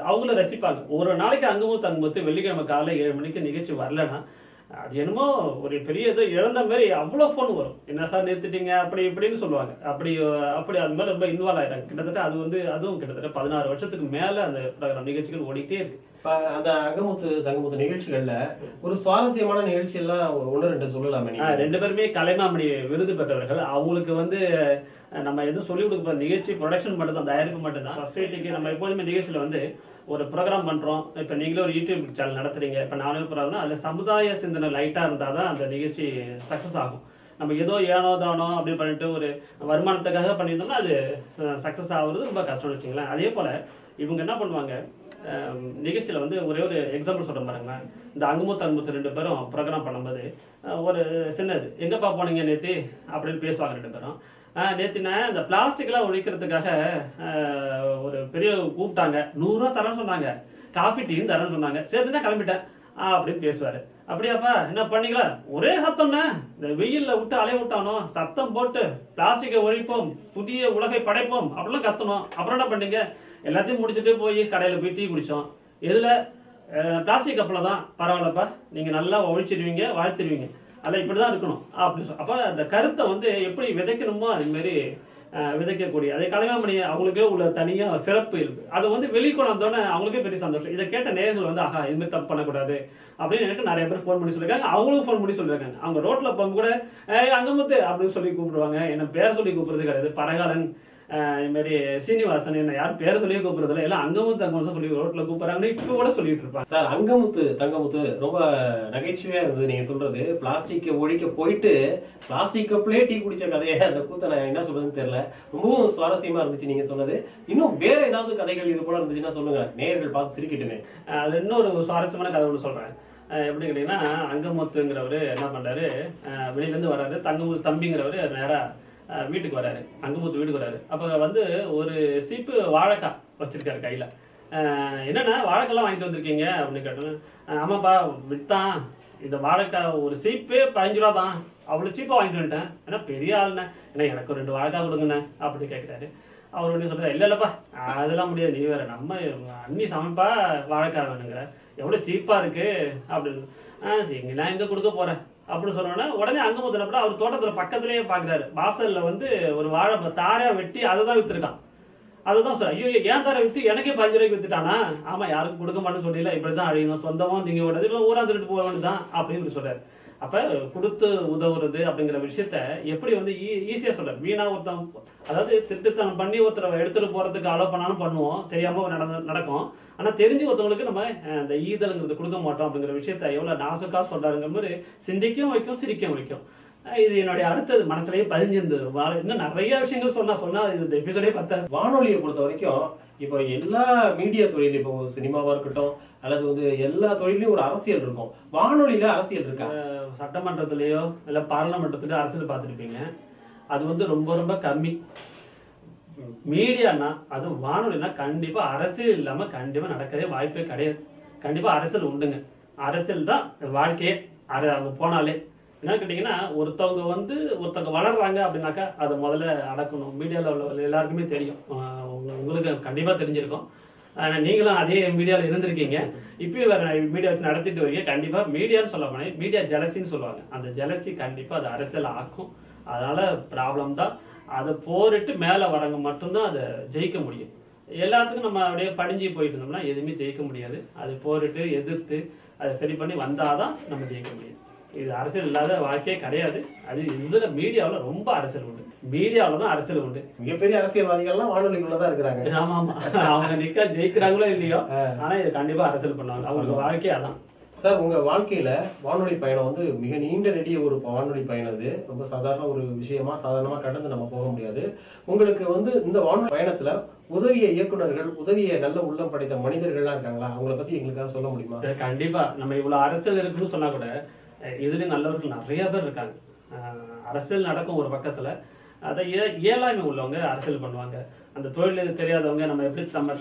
அவங்கள ரசிப்பாங்க. ஒரு நாளைக்கு அங்கமுத்து தங்கமுத்து வெள்ளிக்கிழமை காலைல 7 மணிக்கு நிகழ்ச்சி வரலன்னா அது என்னமோ ஒரு பெரிய இது இழந்த மாதிரி அவ்வளோ ஃபோன் வரும். என்ன சார் நிறுத்திட்டீங்க அப்படி இப்படின்னு சொல்லுவாங்க. அப்படி அது மாதிரி ரொம்ப இன்வால்வ் ஆயிட்டாங்க. கிட்டத்தட்ட அதுவும் கிட்டத்தட்ட 16 வருஷத்துக்கு மேல அந்த ப்ரோக்ராம் நிகழ்ச்சிகள் ஓடிட்டே இருக்கு. அந்த அங்கமுத்து தங்கமுத்து நிகழ்ச்சிகள்ல ஒரு சுவாரஸ்யமான நிகழ்ச்சி எல்லாம் 1-2 சொல்லலாமே? 2 பேருமே கலைமாமணி விருது பெற்றவர்கள். அவங்களுக்கு வந்து நம்ம எதுவும் சொல்லிக் கொடுக்க நிகழ்ச்சி ப்ரொடக்ஷன் மட்டும் தான், தயாரிப்பு மட்டும்தான். சொசைட்டிக்கு நம்ம எப்போதுமே நிகழ்ச்சியில் வந்து ஒரு ப்ரோக்ராம் பண்ணுறோம். இப்போ நீங்களே ஒரு யூடியூப் சேனல் நடத்துறீங்க, இப்போ நானும் ப்ரோக்ராம்னா அதில் சமுதாய சிந்தனை லைட்டாக இருந்தால் தான் அந்த நிகழ்ச்சி சக்ஸஸ் ஆகும். நம்ம ஏதோ ஏனோ தானோ அப்படின்னு பண்ணிட்டு ஒரு வருமானத்துக்காக பண்ணியிருந்தோம்னா அது சக்ஸஸ் ஆகுறது ரொம்ப கஷ்டம்னு வச்சுங்களேன். அதே போல் இவங்க என்ன பண்ணுவாங்க, நிகழ்ச்சியில் வந்து ஒரே ஒரு எக்ஸாம்பிள் சொல்கிறேன் பாருங்க. இந்த அங்கமுத்து 2 பேரும் ப்ரோக்ராம் பண்ணும்போது ஒரு சின்னது எங்கேப்பா போனீங்க நேற்று அப்படின்னு பேசுவாங்க 2 பேரும். நேற்றுனா இந்த பிளாஸ்டிக்லாம் ஒழிக்கிறதுக்காக ஒரு பெரிய கூப்பிட்டாங்க, 100 ரூபா தரேன்னு சொன்னாங்க, காஃபி டீயும் தரேன்னு சொன்னாங்க, சரின்னா கிளம்பிட்டேன் அப்படின்னு பேசுவார். அப்படியாப்பா என்ன பண்ணீங்களா? ஒரே சத்தம்னா இந்த வெயிலில் விட்டு அலைய விட்டானோ, சத்தம் போட்டு பிளாஸ்டிக்கை ஒழிப்போம், புதிய உலகை படைப்போம் அப்படிலாம் கத்தணும். அப்புறம் என்ன பண்ணீங்க? எல்லாத்தையும் முடிச்சுட்டு போய் கடையில் போய் டீ குடித்தோம். எதில்? பிளாஸ்டிக் கப்பில் தான். பரவாயில்லப்பா, நீங்கள் நல்லா ஒழிச்சிடுவீங்க, வாழ்த்திடுவீங்க, அல்ல இப்படி தான் இருக்கணும் அப்படின்னு சொல்லி. அப்போ அந்த கருத்தை வந்து எப்படி விதைக்கணுமோ அதுமாரி விதைக்கக்கூடிய அதே கலைமாமணி அவங்களுக்கே உள்ள தனியாக சிறப்பு இருக்குது. அதை வந்து வெளிக்கொண்டோன்னே அவங்களுக்கே பெரிய சந்தோஷம். இதை கேட்ட நேயர்கள் வந்து ஆஹா இதுமாதிரி தப்பு பண்ணக்கூடாது அப்படின்னு எனக்கு நிறைய பேர் ஃபோன் பண்ணி சொல்லியிருக்காங்க. அவங்களும் ஃபோன் பண்ணி சொல்லியிருக்காங்க. அவங்க ரோட்டில் போகும் கூட அங்கமுத்து அப்படின்னு சொல்லி கூப்பிடுவாங்க. என்ன பேர் சொல்லி கூப்பிடுறது கிடையாது. பரகாலன் இதுமாரி சீனிவாசன் என்ன யாரும் பேரை சொல்லியே கூப்பிடுறதில்ல, எல்லாம் அங்கமுத்து தங்கமுத்து சொல்லி ரோட்டில் கூப்பிட்றாங்கன்னு இப்போ கூட சொல்லிட்டு இருப்பாங்க. சார் அங்கமுத்து தங்கமுத்து ரொம்ப நகைச்சுவையா இருந்தது நீங்க சொல்றது. பிளாஸ்டிக் ஒழிக்க போயிட்டு பிளாஸ்டிக் கப்லேயே டீ குடிச்ச கதையை, அந்த கூத்தை நான் என்ன சொல்றதுன்னு தெரியல, ரொம்பவும் சுவாரஸ்யமா இருந்துச்சு நீங்க சொன்னது. இன்னும் வேற ஏதாவது கதைகள் இது போல இருந்துச்சுன்னா சொல்லுங்க, நேயர்கள் பார்த்து சிரிக்கட்டுமே. அது இன்னொரு சுவாரஸ்யமான கதை ஒன்று சொல்றேன். எப்படி கேட்டீங்கன்னா, அங்கமுத்துங்கிறவரு என்ன பண்றாரு, வெளியிலேருந்து வர்றாரு. தங்கமுத்து தம்பிங்கிறவரு நேரா வீட்டுக்கு வராரு, அங்கமுத்து வீட்டுக்கு வராரு. அப்போ வந்து ஒரு சீப்பு வாழைக்காய் வச்சிருக்காரு கையில். என்னென்னா வாழைக்காய்லாம் வாங்கிட்டு வந்திருக்கீங்க அப்படின்னு கேட்டோன்னு, ஆமாப்பா விற்றான் இந்த வாழைக்காய் ஒரு சீப்பே 15 ரூபா தான், அவ்வளோ சீப்பாக வாங்கிட்டு வந்துட்டேன், ஏன்னா பெரிய ஆளுண்ணே, ஏன்னா எனக்கு 2 வாழைக்காய் கொடுங்கண்ணே அப்படின்னு கேட்குறாரு. அவர் ஒன்று சொல்கிறார், இல்லைப்பா அதெல்லாம் முடியாது, நீ வேறு நம்ம அண்ணி சமைப்பா வாழைக்காய் வேணுங்கிற, எவ்வளோ சீப்பாக இருக்குது அப்படின்னு. சரி நான் எங்கே கொடுக்க போகிறேன் அப்படின்னு சொன்னோன்னா உடனே அங்கமுத்து என்ன அவர் தோட்டத்தில் பக்கத்துலேயே பார்க்குறாரு. வாசலில் வந்து ஒரு வாழை தாரையாக வெட்டி அதை தான் விற்றுருக்கான். அதுதான் சார், ஐயோ ஏன் தாரை விற்று எனக்கே 15 ரூபாய்க்கு விற்றுட்டானா? ஆமாம் யாருக்கும் கொடுக்க மாட்டேன்னு சொல்லல, இப்படி தான் அழியணும், சொந்தமாக திங்க விடாது, இல்லை ஊரா திருட்டு போக வேண்டியது தான் அப்படின்னு சொல்கிறார். அப்ப கொடுத்து உதவுறது அப்படிங்கிற விஷயத்த எப்படி வந்து ஈஸியா சொல்ற வீணா ஒருத்தன், அதாவது திட்டுத்தனம் பண்ணி ஒருத்தரை எடுத்துட்டு போறதுக்கு அலோ பண்ணாலும் பண்ணுவோம், தெரியாம நடக்கும். ஆனா தெரிஞ்சு ஒருத்தவங்களுக்கு நம்ம இந்த ஈதல்ங்கிறது கொடுக்க மாட்டோம் அப்படிங்கிற விஷயத்த எவ்வளவு நாசுக்கா சொல்றாருங்கிற மாதிரி சிந்திக்கவும் வைக்கும், சிரிக்கவும் வைக்கும். இது என்னுடைய அடுத்தது மனசுலயே பதிஞ்சிருந்தது. இன்னும் நிறைய விஷயங்கள் சொன்னா இந்த எபிசோடே பத்தாது. வானொலியை பொறுத்த வரைக்கும் இப்போ எல்லா மீடியா தொழில், இப்போ சினிமாவா இருக்கட்டும் அல்லது வந்து எல்லா தொழிலையும் ஒரு அரசியல் இருக்கும். வானொலியில அரசியல் இருக்கா? சட்டமன்றத்திலேயோ இல்ல பாராளுமன்றத்திலயோ அரசியல் பார்த்துருப்பீங்க. அது வந்து ரொம்ப ரொம்ப கம்மி. மீடியானா அது வானொலினா கண்டிப்பா அரசியல் இல்லாம கண்டிப்பா நடக்கவே வாய்ப்பே கிடையாது. கண்டிப்பா அரசியல் உண்டுங்க. அரசியல் தான் வாழ்க்கையே. அங்க போனாலே என்ன கேட்டீங்கன்னா, ஒருத்தவங்க வளர்றாங்க அப்படின்னாக்கா அதை முதல்ல அடக்கணும். மீடியாவில் உள்ள எல்லாருக்குமே தெரியும். உங்களுக்கு கண்டிப்பா தெரிஞ்சிருக்கும். நீங்களும் அதே மீடியாவில் இருந்திருக்கீங்க. இப்பயும் வேற மீடியா வச்சு நடத்திட்டு வரீங்க. கண்டிப்பா மீடியான்னு சொல்ல போனேன், மீடியா ஜெலசின்னு சொல்லுவாங்க. அந்த ஜெலசி கண்டிப்பா அது அரசியல் ஆக்கும். அதனால ப்ராப்ளம் தான். அதை போரிட்டு மேலே வரவங்க மட்டும்தான் அதை ஜெயிக்க முடியும். எல்லாத்துக்கும் நம்ம அப்படியே படிஞ்சு போயிட்டு இருந்தோம்னா எதுவுமே ஜெயிக்க முடியாது. அது போரிட்டு எதிர்த்து அதை சரி பண்ணி வந்தாதான் நம்ம ஜெயிக்க முடியும். இது அரசியல் இல்லாத வாழ்க்கையே கிடையாது. அது இதுல மீடியாவில் ரொம்ப அரசியல் உண்டு. மீடியாவில் தான் அரசியல் உண்டு. மிகப்பெரிய அரசியல்வாதிகள்லாம் வானொலிக்குள்ளதான் இருக்கிறாங்க. ஆமா ஆமா, அவங்க நிக்க ஜெயிக்கிறாங்களோ இல்லையோ, ஆனா இது கண்டிப்பா அரசியல் பண்ணுவாங்க. அவங்களுக்கு வாழ்க்கையே அதான். சார், உங்க வாழ்க்கையில வானொலி பயணம் வந்து மிக நீண்ட நெடிய ஒரு வானொலி பயணம். இது ரொம்ப சாதாரண ஒரு விஷயமா சாதாரணமா கடந்து நம்ம போக முடியாது. உங்களுக்கு வந்து இந்த வானொலி பயணத்துல உதவிய இயக்குநர்கள், உதவிய நல்ல உள்ளம் படைத்த மனிதர்கள்லாம் இருக்காங்களா? அவங்கள பத்தி எங்களுக்காக சொல்ல முடியுமா? கண்டிப்பா. நம்ம இவ்வளவு அரசியல் இருக்குன்னு சொன்னா கூட இதுலயும் நல்லவர்கள் நிறைய பேர் இருக்காங்க. அரசியல் நடக்கும் ஒரு பக்கத்துல, அதை இயலாமை உள்ளவங்க அரசியல் பண்ணுவாங்க. அந்த தொழில் தெரியாதவங்க நம்ம எப்படி நம்ம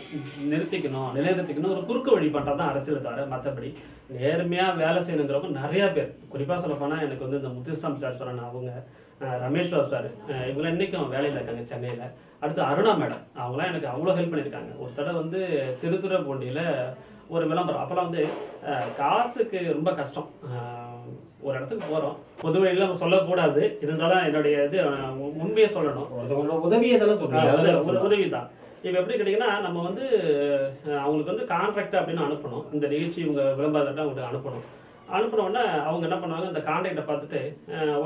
நிலைநிறுத்திக்கணும் ஒரு குறுக்கு வழி பண்றதுதான் அரசியல் தவிர மற்றபடி நேர்மையா வேலை செய்யணுங்கிறவங்க நிறைய பேர். குறிப்பா சொல்ல போனா எனக்கு வந்து இந்த முத்துசாமி சார் சொன்ன அவங்க, ரமேஷ் ராவ் சார், இவங்களாம் இன்னைக்கும் வேலையில் இருக்காங்க சென்னையில. அடுத்து அருணா மேடம், அவங்களாம் எனக்கு அவ்வளோ ஹெல்ப் பண்ணியிருக்காங்க. ஒரு தடவை வந்து திருத்துறைப்பூண்டியில ஒரு விளம்பரம். அப்போல்லாம் வந்து காசுக்கு ரொம்ப கஷ்டம். ஒரு இடத்துக்கு போறோம், பொது வழியில நம்ம சொல்லக்கூடாது, இருந்தாலும் என்னுடைய இது உண்மையை சொல்லணும். உதவியை சொல்றேன், உதவி தான். இப்போ எப்படி கேட்டீங்கன்னா, நம்ம வந்து அவங்களுக்கு வந்து கான்ட்ராக்ட் அப்படின்னு அனுப்பணும். இந்த நிகழ்ச்சி இவங்க விளம்பரத்தை அவங்களுக்கு அனுப்பினோடனே அவங்க என்ன பண்ணுவாங்க, இந்த கான்ட்ராக்டை பார்த்துட்டு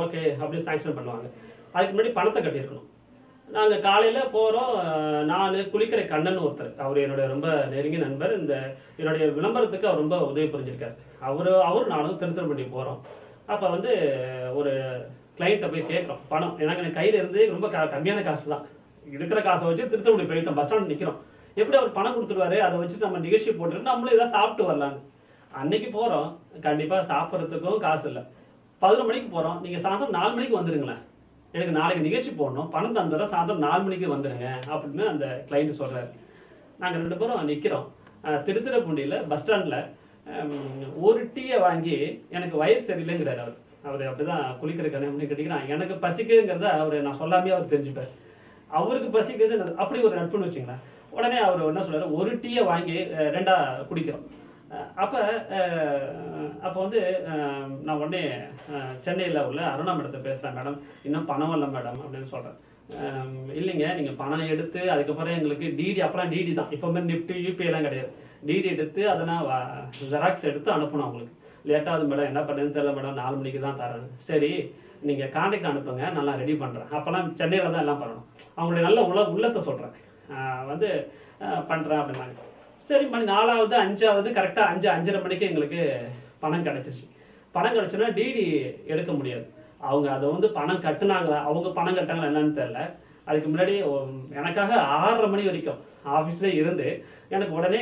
ஓகே அப்படின்னு சாங்ஷன் பண்ணுவாங்க. அதுக்கு முன்னாடி பணத்தை கட்டியிருக்கணும். நாங்கள் காலையில் போகிறோம். நான் குளிக்கிற கண்ணன் ஒருத்தர், அவர் என்னுடைய ரொம்ப நெருங்கிய நண்பர். இந்த என்னுடைய விளம்பரத்துக்கு அவர் ரொம்ப உதவி புரிஞ்சிருக்காரு. அவரும் நானும் திருத்துறைப்பூண்டி போகிறோம். அப்போ வந்து ஒரு கிளைண்ட்டை போய் கேட்குறோம் பணம். எனக்கு கையில் இருந்து ரொம்ப கம்மியான காசு தான், இருக்கிற காசை வச்சு திருத்துறைப்பூண்டி போயிட்டோம். பஸ் ஸ்டாண்ட் நிற்கிறோம். எப்படி அவர் பணம் கொடுத்துருவாரு, அதை வச்சு நம்ம நிகழ்ச்சி போட்டுருக்கு, நம்மளும் ஏதாவது சாப்பிட்டு வரலான்னு. அன்னைக்கு போகிறோம், கண்டிப்பாக சாப்பிட்றதுக்கும் காசு இல்லை. 11 மணிக்கு போகிறோம், நீங்கள் சாயந்தரம் 4 மணிக்கு வந்துடுங்களேன், எனக்கு நாளைக்கு நிகழ்ச்சி போடணும், பணம் தந்துடுறோம், சாயந்தரம் 4 மணிக்கு வந்துடுங்க அப்படின்னு அந்த கிளைண்ட் சொல்கிறாரு. நாங்கள் 2 பேரும் நிற்கிறோம் திருத்துறைப்பூண்டியில் பஸ் ஸ்டாண்டில். ஒரு டீயை வாங்கி, எனக்கு வயிறு சரியில்லைங்கிறார் அவர் அப்படிதான் குளிக்கிற கண்ணு அப்படின்னு கேட்டிங்கன்னா, எனக்கு பசிக்குதுங்கிறத நான் சொல்லாமே அவர் தெரிஞ்சுப்பார். அவருக்கு பசிக்குது அப்படி ஒரு நட்புன்னு வச்சுங்களேன். உடனே அவர் என்ன சொல்றாரு, ஒரு டீயை வாங்கி 2ஆ குடிக்கிறோம். அப்போ வந்து நான் உடனே சென்னையில் உள்ள அருணா மேடத்தை பேசுகிறேன். மேடம், இன்னும் பணம் இல்லை மேடம் அப்படின்னு சொல்கிறேன். இல்லைங்க, நீங்கள் பணம் எடுத்து அதுக்கப்புறம் எங்களுக்கு டிடி, அப்போலாம் டிடி தான், இப்போ மாதிரி நிஃப்டி யூபிஐலாம் கிடையாது. டிடி எடுத்து அதை நான் ஜெராக்ஸ் எடுத்து அனுப்பணும். அவங்களுக்கு லேட்டாகுது மேடம், என்ன பண்ணுறதுன்னு தெரியல மேடம், 4 மணிக்கு தான் தரேன். சரி, நீங்கள் கான்டாக்ட் அனுப்புங்க, நல்லா ரெடி பண்ணுறேன். அப்போல்லாம் சென்னையில் தான் எல்லாம் பண்ணணும். அவங்களுடைய நல்ல உள்ளத்தை சொல்கிறேன், வந்து பண்ணுறேன் அப்படின்னாங்க. சரி, மணி 4ஆவது 5ஆவது கரெக்டாக 5:30 மணிக்கு எங்களுக்கு பணம் கிடச்சிருச்சு. பணம் கிடச்சோன்னா டிடி எடுக்க முடியாது. அவங்க அதை வந்து பணம் கட்டுனாங்களா, அவங்க பணம் கட்டாங்களா என்னன்னு தெரியல. அதுக்கு முன்னாடி எனக்காக 6:30 மணி வரைக்கும் ஆஃபீஸ்லேயே இருந்து எனக்கு உடனே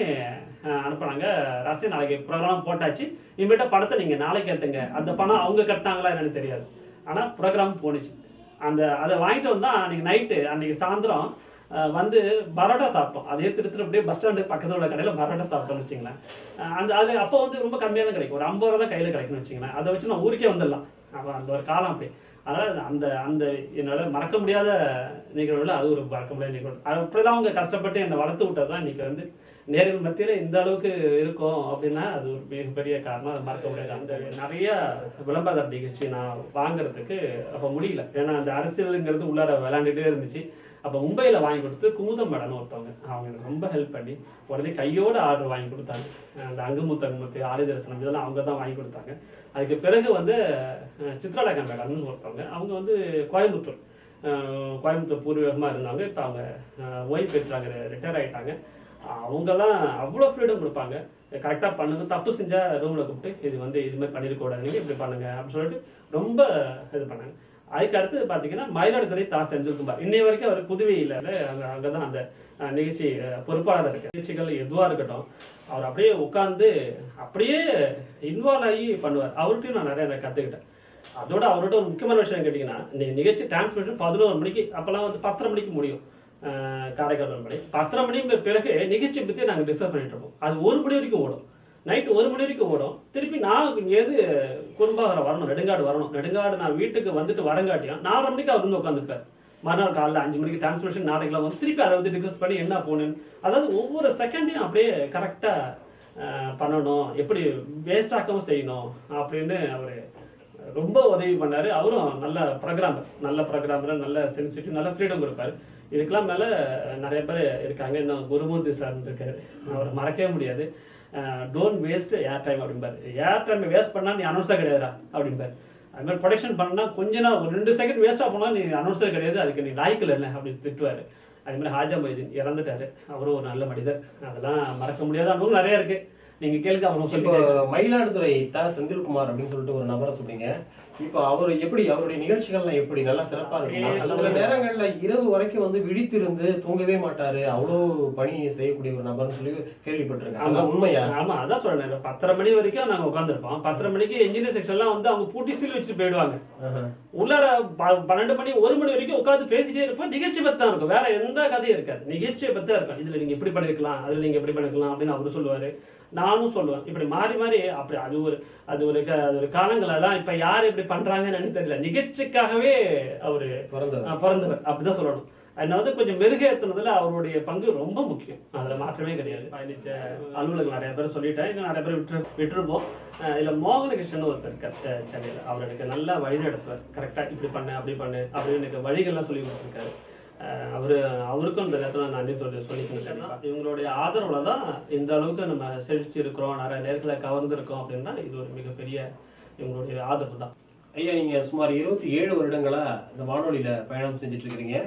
அனுப்புனாங்க. ராசி, நாளைக்கு ப்ரோக்ராம் போட்டாச்சு, இனிமேட்ட பணத்தை நீங்கள் நாளைக்கு கட்டுங்க. அந்த பணம் அவங்க கட்டினாங்களா என்னன்னு தெரியாது, ஆனால் ப்ரோக்ராம் போணுச்சு. அதை வாங்கிட்டு வந்தால் அன்றைக்கி நைட்டு, அன்றைக்கி சாயந்தரம் வந்து பரோட்டா சாப்பிட்டோம். அதே திருத்துறைப்பூண்டி பஸ் ஸ்டாண்டு பக்கத்தில் உள்ள கடையில் பரோட்டா சாப்பிட்டோம்னு வச்சிங்களேன். அது அப்போ வந்து ரொம்ப கம்மியாக தான் கிடைக்கும், ஒரு 50 ரூபா தான் கையில் கிடைக்கும்னு வச்சிங்களேன். அதை வச்சு நான் ஊருக்கே வந்துடலாம். அப்போ அந்த ஒரு காலம் அப்படி. அதனால் அந்த என்னால் மறக்க முடியாத நிகழ்வுல அது ஒரு மறக்க முடியாத நிகழ்வு. அப்படிலாம் அவங்க கஷ்டப்பட்டு என்னை வளர்த்து விட்டது தான் இன்றைக்கி வந்து நேரில் மத்தியில் இந்த அளவுக்கு இருக்கும் அப்படின்னா அது ஒரு மிகப்பெரிய காரணம். அது மறக்க முடியாது. அந்த நிறைய விளம்பர நிகழ்ச்சி நான் வாங்குறதுக்கு அப்போ முடியல, ஏன்னா அந்த அரசியலுங்கிறது உள்ளார விளையாண்டுட்டே இருந்துச்சு. அப்போ மும்பையில் வாங்கி கொடுத்து குமுதம் மேடம்னு ஒருத்தவங்க, அவங்க எனக்கு ரொம்ப ஹெல்ப் பண்ணி உடனே கையோட ஆர்டர் வாங்கி கொடுத்தாங்க. அந்த அங்குமுத்து ஆலி தரிசனம் இதெல்லாம் அவங்க தான் வாங்கி கொடுத்தாங்க. அதுக்கு பிறகு வந்து சித்ராலேகா மேடம்னு ஒருத்தவங்க, அவங்க வந்து கோயம்புத்தூர் பூர்வீகமாக இருந்தாங்க. இப்போ அவங்க ஓய்வு பெற்றாங்க, ரிட்டையர் ஆகிட்டாங்க. அவங்கெல்லாம் அவ்வளோ ஃப்ரீடம் கொடுப்பாங்க. கரெக்டாக பண்ணுங்க, தப்பு செஞ்சால் ரூமில் கூப்பிட்டு இது வந்து இது மாதிரி பண்ணியிருக்கூடாதுங்க, இப்படி பண்ணுங்க அப்படின்னு சொல்லிட்டு ரொம்ப இது பண்ணாங்க. அதுக்கு அடுத்து பார்த்தீங்கன்னா மயிலாடுதுறை செந்தில்குமார், இன்னைய வரைக்கும் அவர் புதுவையில் அங்கே தான் அந்த நிகழ்ச்சி பொறுப்பாளர் இருக்கு. நிகழ்ச்சிகள் எதுவாக இருக்கட்டும் அவர் அப்படியே உட்காந்து அப்படியே இன்வால்வ் ஆகி பண்ணுவார். அவர்கிட்டையும் நான் நிறைய கற்றுக்கிட்டேன். அதோட அவரோட ஒரு முக்கியமான விஷயம் கேட்டிங்கன்னா, நிகழ்ச்சி டிரான்ஸ்மிஷன் 11 மணிக்கு, அப்போல்லாம் வந்து 10:30 மணிக்கு முடியும். காரைக்கால் மணி 10:30 மணிக்கு பிறகு நிகழ்ச்சி பற்றி நாங்கள் டிஸ்கஸ் பண்ணிட்டு இருப்போம். அது 1 மணி வரைக்கும் ஓடும், நைட்டு 1 மணி வரைக்கும் ஓடும். திருப்பி நான் இங்கேருந்து குறும்பாகரம் வரணும், நெடுங்காடு வரணும். நெடுங்காடு நான் வீட்டுக்கு வந்துட்டு வரங்காட்டியும் 4:30 மணிக்கு அவர் வந்து உட்காந்துருப்பார். மறுநாள் காலையில் 5 மணிக்கு டிரான்ஸ்மிஷன், நாளைக்கெல்லாம் வந்து திருப்பி அதை வந்து டிஸ்கஸ் பண்ணி என்ன போகணுன்னு, அதாவது ஒவ்வொரு செகண்டையும் அப்படியே கரெக்டாக பண்ணணும், எப்படி வேஸ்ட் ஆக்கவும் செய்யணும் அப்படின்னு அவர் ரொம்ப உதவி பண்ணார். அவரும் நல்ல ப்ரோக்ராமர், நல்ல சென்சிட்டிவ், நல்ல ஃப்ரீடம் கொடுப்பார். இதுக்கெல்லாம் மேலே நிறைய பேர் இருக்காங்க. இன்னும் குருமூர்த்தி சார் இருக்காரு, அவரை மறக்கவே முடியாது. டோன்ட் வேஸ்ட் ஏர் டைம் அப்படிம்பார். ஏர் டைம் வேஸ்ட் பண்ணால் நீ அனௌன்ஸாக கிடையாதுடா அப்படிம்பார். அது மாதிரி ப்ரொடக்ஷன் பண்ணால் கொஞ்ச நாள் ஒரு 2 செகண்ட் வேஸ்ட்டாக போனால் நீ அனௌன்ஸர் கிடையாது, அதுக்கு நீ லாய்க்கில் இல்லை அப்படின்னு திட்டுவார். அது மாதிரி ஹாஜா மொய்தீன் இறந்துட்டாரு, அவரும் ஒரு நல்ல மனிதர். அதெல்லாம் மறக்க முடியாத அனுபவம் நிறைய இருக்கு. நீங்க கேளுங்க. அவங்க சொல்லி மயிலாடுதுறை செந்தில்குமார் அப்படின்னு சொல்லிட்டு ஒரு நபரை சொன்னீங்க. இப்போ அவர் எப்படி, அவருடைய நிகழ்ச்சிகள்லாம் எப்படி நல்லா சிறப்பா இருக்கு. சில நேரங்கள்ல இரவு வரைக்கும் வந்து விழித்திருந்து தூங்கவே மாட்டாரு, அவ்வளவு பணி செய்யக்கூடிய ஒரு நபர்னு சொல்லி கேள்விப்பட்டிருக்கேன். உண்மையா? ஆமா, அதான் சொல்றேன். 10:30 மணி வரைக்கும் நாங்க உட்காந்துருப்போம். 10:30 மணிக்கு இன்ஜினியர் செக்ஷன்லாம் வந்து அவங்க பூட்டி சீல் வச்சுட்டு போயிடுவாங்க. உள்ளார 12 மணி 1 மணி வரைக்கும் உட்காந்து பேசிட்டே இருப்போம். நிகழ்ச்சி பத்தி தான் இருக்கும், வேற எந்த கதையும் இருக்காது. நிகழ்ச்சியை பத்தி தான் இருக்கும். இதுல நீங்க எப்படி பண்ணிருக்கலாம், அதுல நீங்க எப்படி பண்ணிருக்கலாம் அப்படின்னு அவரு சொல்லுவாரு, நானும் சொல்லுவேன். இப்படி மாறி மாறி அப்படி அது ஒரு காலங்களெல்லாம் இப்ப யாரு இப்படி பண்றாங்கன்னு தெரியல. நிகழ்ச்சிக்காகவே அவரு பிறந்தவர் அப்படிதான் சொல்லணும். அதனால வந்து கொஞ்சம் மெருகேற்றுனதுல அவருடைய பங்கு ரொம்ப முக்கியம், அதுல மாற்றமே கிடையாது. பயணிச்ச அலுவலகம் நிறைய பேர் சொல்லிட்டேன், இன்னும் நிறைய பேர் விட்டுருப்போம். இதுல மோகனகிருஷ்ணன் ஒருத்தர் இருக்கார் சென்னையில். அவர் எனக்கு நல்லா வழி நடத்துவார். கரெக்டா இப்படி பண்ணு அப்படி பண்ணு அப்படின்னு எனக்கு வழிகள்லாம் சொல்லி கொடுத்துருக்காரு. அவருக்கும் இந்த நேரத்தில் நான் நன்றி சொல்லிக்கணும். இவங்களுடைய ஆதரவுல தான் இந்த அளவுக்கு நம்ம செழிச்சு இருக்கிறோம், நிறைய நேரத்தில் கவர்ந்துருக்கோம் அப்படின்னா இது ஒரு மிகப்பெரிய இவங்களுடைய ஆதரவு தான். ஐயா, நீங்க சுமார் 27 வருடங்களா இந்த வானொலியில பயணம் செஞ்சுட்டு இருக்கிறீங்க.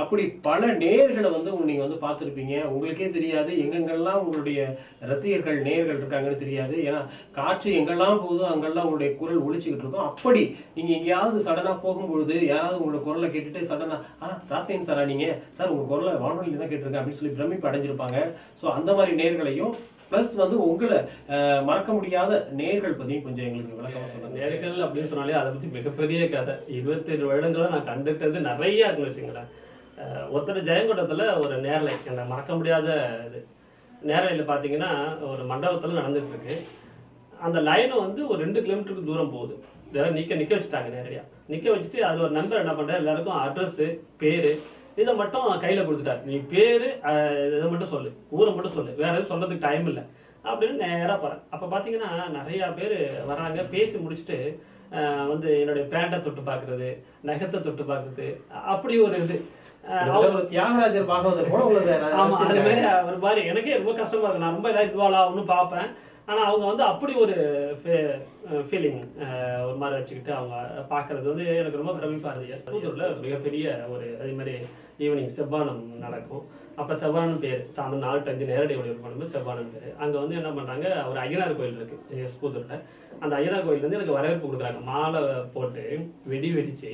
அப்படி பல நேயர்களை வந்து நீங்க வந்து பார்த்துருப்பீங்க. உங்களுக்கே தெரியாது எங்கெங்கெல்லாம் உங்களுடைய ரசிகர்கள் நேயர்கள் இருக்காங்கன்னு தெரியாது. ஏன்னா காற்று எங்கெல்லாம் போகுதோ அங்கெல்லாம் உங்களுடைய குரல் ஒழிச்சுக்கிட்டு இருக்கும். அப்படி நீங்க எங்கேயாவது சடனா போகும்பொழுது யாராவது உங்களோட குரலை கேட்டுட்டு சடனா ராசேன் சாரா நீங்க சார் உங்க குரலை வானொலியில தான் கேட்டிருக்கேன் அப்படின்னு சொல்லி பிரமிப்பு அடைஞ்சிருப்பாங்க. ஸோ அந்த மாதிரி நேயர்களையும் பிளஸ் வந்து உங்களை மறக்க முடியாத நேர்கள் பத்தியும் கொஞ்சம் எங்களுக்கு விளக்கமா சொல்லுங்க. நேர்கள் அப்படின்னு சொன்னாலே அதை பத்தி மிகப்பெரிய கதை. 27 வருடங்களா நான் கண்டுட்டது நிறைய இருக்குன்னு வச்சுங்களேன். ஒருத்தர் ஜெயங்கொண்டத்துல ஒரு நேரலை, என்ன மறக்க முடியாத இது. நேரலையில பாத்தீங்கன்னா ஒரு மண்டபத்துல நடந்துட்டு இருக்கு. அந்த லைன் வந்து ஒரு 2 கிலோமீட்டருக்கு தூரம் போகுது. இதெல்லாம் நிக்க வச்சுட்டாங்க. நேரடியா நிக்க வச்சுட்டு அது ஒரு நண்பர் என்ன பண்றாரு, எல்லாருக்கும் அட்ரஸ் பேரு இதை மட்டும் கையில கொடுத்துட்டாரு. நீ பேரு இதை மட்டும் சொல்லு, ஊரை மட்டும் சொல்லு, வேற எதுவும் சொல்றதுக்கு டைம் இல்லை அப்படின்னு நேரா போறேன். அப்ப பாத்தீங்கன்னா நிறைய பேர் வராங்க. பேசி முடிச்சுட்டு வந்து என்னுடைய பேண்டை தொட்டு பாக்குறது, நகத்தை தொட்டு பாக்குறது, அப்படி ஒரு இது. தியாகராஜர் பாகவதர் போல உள்ளது. ஆமா, அது மாதிரி ஒரு மாதிரி எனக்கே ரொம்ப கஷ்டமா இருக்கு. நான் ரொம்ப ஏதாவது இதுவாளா ஒன்னும் பார்ப்பேன். ஆனா அவங்க வந்து அப்படி ஒரு ஃபீலிங் ஒரு மாதிரி வச்சுக்கிட்டு அவங்க பாக்குறது வந்து எனக்கு ரொம்ப பிரமிப்பா இருந்துச்சு. புதூர்ல மிகப்பெரிய ஒரு அதே மாதிரி ஈவினிங் செவ்வானம் நடக்கும். அப்ப செவ்வானம் பேர் சாயந்தரம் 4 to 5 நேரடி ஒளிபரப்பு பண்ணும்போது செவ்வானம் பேர். அங்க வந்து என்ன பண்றாங்க, ஒரு ஐயனார் கோயில் இருக்கு புதூர்ல. அந்த ஐயனார் கோயில் வந்து எனக்கு வரவேற்பு கொடுக்குறாங்க. மாலை போட்டு வெடி வெடிச்சு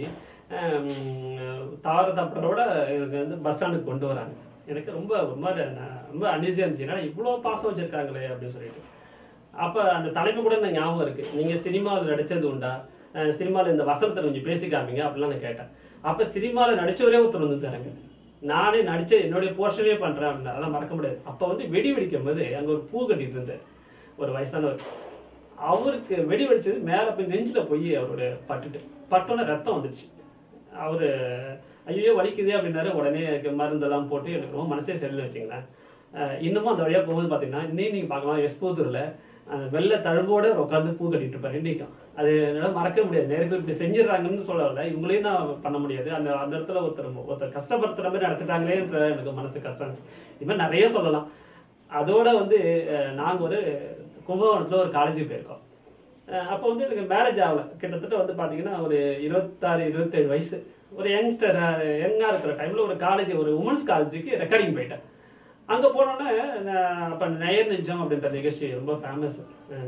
தார தப்பரோட எனக்கு வந்து பஸ் ஸ்டாண்டுக்கு கொண்டு வராங்க. எனக்கு ரொம்ப ரொம்ப அன்ஈஸியா இருந்துச்சு, ஏன்னா இவ்வளோ பாசம் வச்சிருக்காங்களே அப்படின்னு சொல்லிட்டு. அப்ப அந்த தலைப்பு கூட எனக்கு ஞாபகம் இருக்கு. நீங்க சினிமாவில் நடிச்சது உண்டா, சினிமாவில் இந்த வசனத்தை கொஞ்சம் பேசி காமிங்க அப்படிலாம் நான் கேட்டேன். அப்ப சினிமாவில் நடிச்சவரே ஒருத்தர் வந்து தராங்க, நானே நடிச்ச என்னுடைய போர்ஷனே பண்றேன் அப்படின்னா அதெல்லாம் மறக்க முடியாது. அப்ப வந்து வெடி வெடிக்கும் போது அங்க ஒரு பூ கட்டிட்டு இருந்தார் ஒரு வயசானவர். அவருக்கு வெடி வெடிச்சது மேல போய் நெஞ்சில போய் அவருடைய பட்டோன்னு ரத்தம் வந்துடுச்சு. அவரு ஐயோ வலிக்குதே அப்படின்னாரு. உடனே மருந்தெல்லாம் போட்டு எனக்கு ரொம்ப மனசே சரியில்லை வச்சுங்களேன். இன்னமும் அந்த வழியா போகும்போது பாத்தீங்கன்னா இன்னும் நீங்க பார்க்கலாம் எஸ்போதூர்ல அந்த வெள்ளை தழும்போட உட்காந்து பூ கட்டிட்டு இருப்பாரு இன்னைக்கும். அது என்னால மறக்க முடியாது. நேரத்தில் இப்படி செஞ்சிடறாங்கன்னு சொல்லல, இவங்களையும் நான் பண்ண முடியாது. அந்த இடத்துல ஒருத்தர் கஷ்டப்படுத்துற மாதிரி நடத்துட்டாங்களே எனக்கு மனசு கஷ்டம். இது மாதிரி நிறைய சொல்லலாம். அதோட வந்து நாங்க ஒரு கும்பகோணத்துல ஒரு காலேஜுக்கு போயிருக்கோம். அப்போ வந்து எனக்கு மேரேஜ் ஆகலை. கிட்டத்தட்ட வந்து பார்த்தீங்கன்னா ஒரு 26 27 வயசு. ஒரு யங்காக இருக்கிற டைமில் ஒரு காலேஜ், ஒரு உமன்ஸ் காலேஜுக்கு ரெக்கார்டிங் போயிட்டேன். அங்கே போனோன்னே அப்போ நேயர் நெஞ்சம் அப்படின்ற நிகழ்ச்சி ரொம்ப ஃபேமஸ்.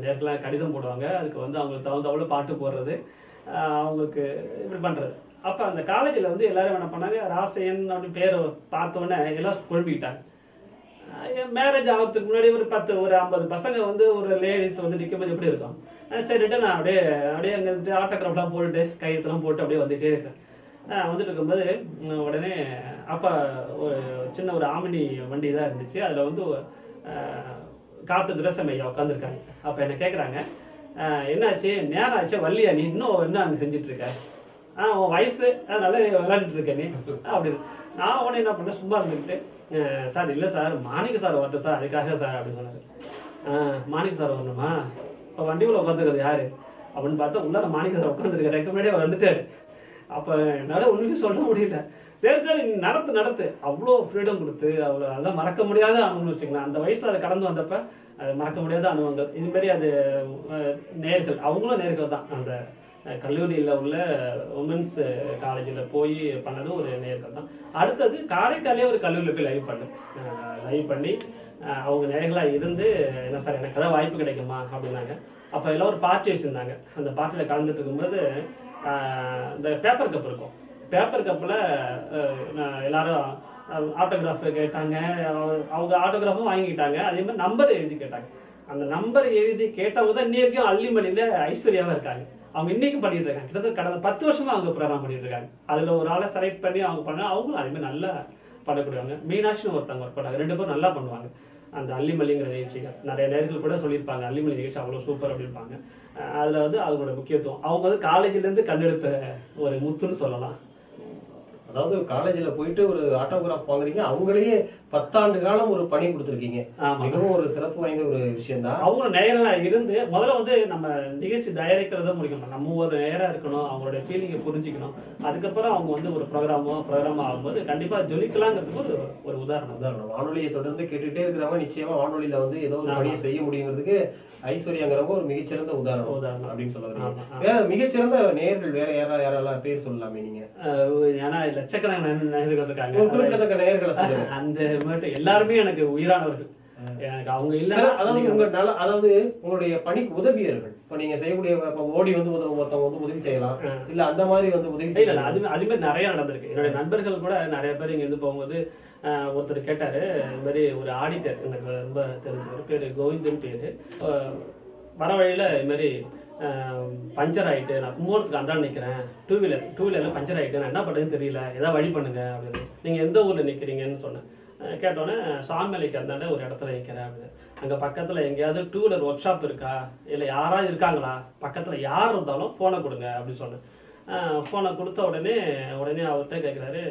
நேருக்கெலாம் கடிதம் போடுவாங்க, அதுக்கு வந்து அவங்களுக்கு தகுந்தவளோ பாட்டு போடுறது, அவங்களுக்கு இப்படி பண்ணுறது. அப்போ அந்த காலேஜில் வந்து எல்லாரும் என்ன பண்ணாங்க, ராசையன் அப்படின்னு பேரை பார்த்தோன்னே எல்லாம் குழம்பிக்கிட்டாங்க. என் மேரேஜ் ஆகிறதுக்கு முன்னாடி ஒரு 50 பசங்க வந்து ஒரு லேடிஸ் வந்து நிற்கும்போது எப்படி இருக்கும், சரிட்டு நான் அப்படியே அப்படியே அங்கே ஆட்டோகிராஃப்லாம் போட்டுட்டு கையெழுத்துலாம் போட்டு அப்படியே வந்துகிட்டே இருக்கேன். வந்துட்டு இருக்கும்போது உடனே அப்போ ஒரு சின்ன ஒரு ஆமினி வண்டி தான் இருந்துச்சு. அதில் வந்து காத்து துரசம் ஐயா உட்காந்துருக்காங்க. அப்போ என்னை கேட்குறாங்க, என்னாச்சு நேரம் ஆச்சு வள்ளியா, நீ இன்னும் என்ன அங்கே செஞ்சிட்ருக்க? உன் வயசு அதனால விளையாண்டுட்டு இருக்க நீ அப்படின்னு. நான் உடனே என்ன பண்ணேன், சும்மா இருந்துக்கிட்டு, சார் இல்லை சார் மாணிக்க சார் வரட்டும் சார், அதுக்காக சார் அப்படின்னு சொன்னார். மாணிக்க சார் வரணுமா? இப்போ வண்டிக்குள்ள உட்காந்துருக்குது யாரு அப்படின்னு பார்த்தா உள்ளார மாணிக்க சார் உட்காந்துருக்காரு. ரெண்டு முன்னாடியே வந்துட்டாரு. அப்போ என்னால் ஒன்றுமே சொல்ல முடியல. சரி சரி நீ நடத்து அவ்வளோ ஃப்ரீடம் கொடுத்து அவ்வளோ அதெல்லாம் மறக்க முடியாத அனுபவம்னு வச்சுக்கலாம். அந்த வயசில் அதை கடந்து வந்தப்போ அது மறக்க முடியாத அனுபவங்கள். இதுமாரி அது நேர்கள், அவங்களும் நேர்கள் தான். அந்த கல்லூரியில் உள்ள உமன்ஸ் காலேஜில் போய் பண்ணது ஒரு நேர்கள் தான். அடுத்தது காரைக்காலே ஒரு கல்லூரியில் போய் லைவ் பண்ணி அவங்க நேர்களாக இருந்து, என்ன சார் எனக்கு ஏதாவது வாய்ப்பு கிடைக்குமா அப்படின்னாங்க. அப்போ எல்லாம் ஒரு பார்ட்டி வச்சுருந்தாங்க. அந்த பார்ட்டியில் கலந்துட்டு இருக்கும்போது இந்த பேப்பர் கப் இருக்கும். பேப்பர் கப்பில் எல்லாரும் ஆட்டோகிராஃப் கேட்டாங்க. அவங்க ஆட்டோகிராஃபும் வாங்கிக்கிட்டாங்க. அதே மாதிரி நம்பர் எழுதி கேட்டாங்க. அந்த நம்பர் எழுதி கேட்டவங்க தான் இன்றைக்கும் அள்ளிமணியில் ஐஸ்வர்யாவாக இருக்காங்க. அவங்க இன்றைக்கும் பண்ணிட்டு இருக்காங்க. கிட்டத்தட்ட கடந்த 10 வருஷமாக அவங்க ப்ரோக்ராம் பண்ணிட்டு இருக்காங்க. அதில் ஒரு ஆளை செலக்ட் பண்ணி அவங்க பண்ணால் அவங்களும் அதேமாதிரி நல்லா பண்ணக்கூடியவங்க. மீனாட்சின்னு ஒருத்தவங்க ஒர்க் பண்ணாங்க. 2 பேரும் நல்லா பண்ணுவாங்க அந்த அள்ளிமல்லிங்கிற நிகழ்ச்சிகள். நிறைய நேரங்கள் கூட சொல்லியிருப்பாங்க, அள்ளிமல்லி நிகழ்ச்சி அவ்வளோ சூப்பர் அப்படின்பாங்க. அதில் வந்து அவங்களோட முக்கியத்துவம், அவங்க வந்து காலேஜிலேருந்து கண்டெடுத்த ஒரு முத்துன்னு சொல்லலாம். அதாவது காலேஜில் போயிட்டு ஒரு ஆட்டோகிராஃப் வாங்குறீங்க, அவங்களையே 10 ஆண்டு காலம் ஒரு பணி கொடுத்துருக்கீங்க. மிகவும் ஒரு சிறப்பு வாய்ந்த ஒரு விஷயம் தான். அவங்க நேயராக இருந்து முதல்ல வந்து நம்ம நிகழ்ச்சி தயாரிக்கிறத முடிக்கணும். நம்ம ஒரு நேராக இருக்கணும், அவங்களுடைய ஃபீலிங்கை புரிஞ்சிக்கணும். அதுக்கப்புறம் அவங்க வந்து ஒரு ப்ரோக்ராம் ஆகும்போது கண்டிப்பாக ஜொலிக்கலாங்கிறதுக்கு ஒரு உதாரணம். வானொலியை தொடர்ந்து கேட்டுகிட்டே இருக்கிறவங்க நிச்சயமா வானொலியில் வந்து ஏதோ ஒரு பணியை செய்ய முடியுங்கிறதுக்கு ஐஸ்வர்யாங்கிறவங்க ஒரு மிகச்சிறந்த உதாரணம் அப்படின்னு சொல்ல வரீங்க. வேற மிகச்சிறந்த நேயர்கள் வேற யாரெல்லாம் பேர் சொல்லலாமே நீங்க? ஏன்னா லட்சக்கணக்கான நேயர்கள் இருக்காங்க. ஒரு குறிப்பிடத்தக்க நேயர்களை சொல்லுங்க. அந்த மாதிரி எல்லாருமே எனக்கு உயிரானவர்கள். எனக்கு அவங்க இல்ல, அதாவது உங்க அதாவது உங்களுடைய பணிக்கு உதவியர்கள். இப்ப நீங்க செய்யக்கூடிய ஓடி வந்து ஒருத்தவங்க வந்து உதவி செய்யலாம், இல்ல அந்த மாதிரி வந்து உதவி செய்யலாம். அது மாதிரி நிறைய நடந்திருக்கு. என்னுடைய நண்பர்கள் கூட நிறைய பேர் இங்க இருந்து போகும்போது ஒருத்தர் கேட்டாரு, இந்த மாதிரி ஒரு ஆடிட்டர் எனக்கு ரொம்ப தெரிஞ்சவர், பேரு கோவிந்தன் பேரு. வர வழியில இது மாதிரி பஞ்சர் ஆகிட்டு நான் கும்பகோணத்துக்கு அந்தாண்டு நிற்கிறேன், டூ வீலரில் பஞ்சர் ஆகிட்டு, நான் என்ன பண்ணுறதுன்னு தெரியல, ஏதாவது வழி பண்ணுங்க அப்படின்னு. நீங்கள் எந்த ஊரில் நிற்கிறீங்கன்னு சொன்னேன். கேட்டோன்னே சாமிமலைக்கு அந்தாண்ட ஒரு இடத்துல நிற்கிறேன் அப்படின்னு. அங்கே பக்கத்தில் எங்கேயாவது 2 வீலர் ஒர்க் ஷாப் இருக்கா, இல்லை யாராவது இருக்காங்களா, பக்கத்தில் யார் இருந்தாலும் ஃபோனை கொடுங்க அப்படின்னு சொன்னேன். ஃபோனை கொடுத்த உடனே அவர்கிட்ட கேட்குறாரு,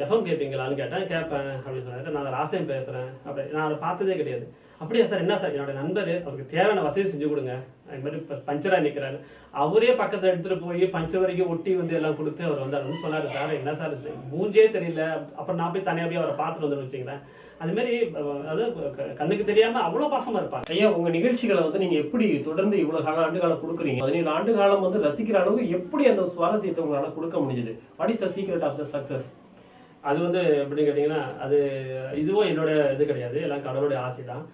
எஃப்எம் கேட்பீங்களான்னு கேட்டேன். கேட்பேன் அப்படின்னு சொன்னாரு. நான் ராசையம் பேசுகிறேன் அப்படி. நான் அதை பார்த்ததே கிடையாது. அப்படியா சார், என்ன சார், என்னோட நண்பர், அவருக்கு தேவையான வசதி செஞ்சு கொடுங்க, அது மாதிரி பஞ்சராக நிற்கிறாரு. அவரே பக்கத்தில் எடுத்துகிட்டு போய் பஞ்சர் வரைக்கும் ஒட்டி வந்து எல்லாம் கொடுத்து அவர் வந்தார். சொன்னார், சார் என்ன சார் மூஞ்சே தெரியல. அப்புறம் நான் போய் தனியாக போய் அவரை பார்த்துட்டு வந்து வச்சுக்கிறேன். அதுமாரி அது கண்ணுக்கு தெரியாமல் அவ்வளோ பாசமாக இருப்பாங்க. ஐயா, உங்கள் நிகழ்ச்சிகளை வந்து நீங்கள் எப்படி தொடர்ந்து இவ்வளோ ஆண்டு காலம் கொடுக்குறீங்க? 17 ஆண்டு காலம் வந்து ரசிக்கிற அளவு எப்படி அந்த சுவாரஸ்யத்தை உங்களால் கொடுக்க முடிஞ்சது? What is the secret of the success? அது வந்து எப்படின்னு கேட்டிங்கன்னா, அது இதுவும் என்னோட இது கிடையாது, எல்லாம் கடவுளுடைய ஆசை தான்.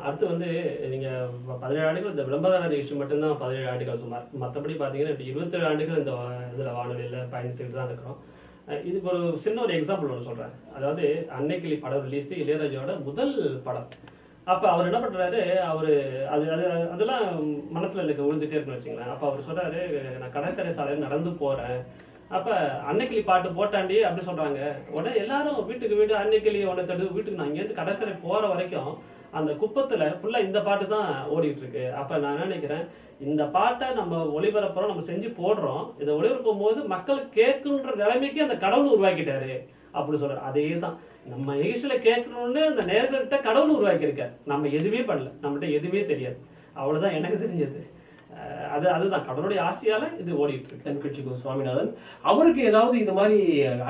அடுத்து வந்து நீங்கள் 17 ஆண்டுகள் இந்த விளம்பர நிகழ்ச்சி மட்டும்தான் 17 ஆண்டுகள் சுமார். மற்றபடி பார்த்தீங்கன்னா இப்போ 27 ஆண்டுகள் இந்த இதில் வானொலியில் பயணித்துக்கிட்டு தான் இருக்கிறோம். இதுக்கு ஒரு சின்ன ஒரு எக்ஸாம்பிள் ஒன்று சொல்கிறேன். அதாவது அன்னைக்கிளி படம் ரிலீஸ், இளையராஜாவோட முதல் படம். அப்போ அவர் என்ன பண்ணுறாரு, அதெல்லாம் மனசில் எனக்கு விழுந்துட்டே இருக்குன்னு வச்சுங்களேன். அப்போ அவர் சொல்கிறாரு, நான் கடற்கரை சாலையில் நடந்து போகிறேன், அப்போ அன்னைக்கிளி பாட்டு போட்டாண்டி அப்படின்னு சொல்கிறாங்க. உடனே எல்லாரும் வீட்டுக்கு அன்னைக்கிளி உடனே தடு வீட்டுக்கு, நான் இங்கேருந்து கடற்கரை போகிற வரைக்கும் அந்த குப்பத்தில் ஃபுல்லாக இந்த பாட்டு தான் ஓடிட்டு இருக்கு. அப்போ நான் என்ன நினைக்கிறேன், இந்த பாட்டை நம்ம ஒளிபரப்புறோம், நம்ம செஞ்சு போடுறோம், இதை ஒளிபரப்பும் போது மக்கள் கேட்குன்ற நிலைமைக்கு அந்த கடவுள் உருவாக்கிட்டாரு அப்படின்னு சொல்கிறார். அதே தான் நம்ம நிகழ்ச்சியில் கேட்கணும்னு அந்த நேர்கள்கிட்ட கடவுள் உருவாக்கியிருக்காரு. நம்ம எதுவுமே பண்ணல, நம்மகிட்ட எதுவுமே தெரியாது. அவ்வளோதான் எனக்கு தெரிஞ்சது. அதுதான் கடவுளுடைய ஆசையால இது ஓடிட்டு இருக்கு. தென்கட்சிக்கு சுவாமிநாதன் அவருக்கு ஏதாவது இது மாதிரி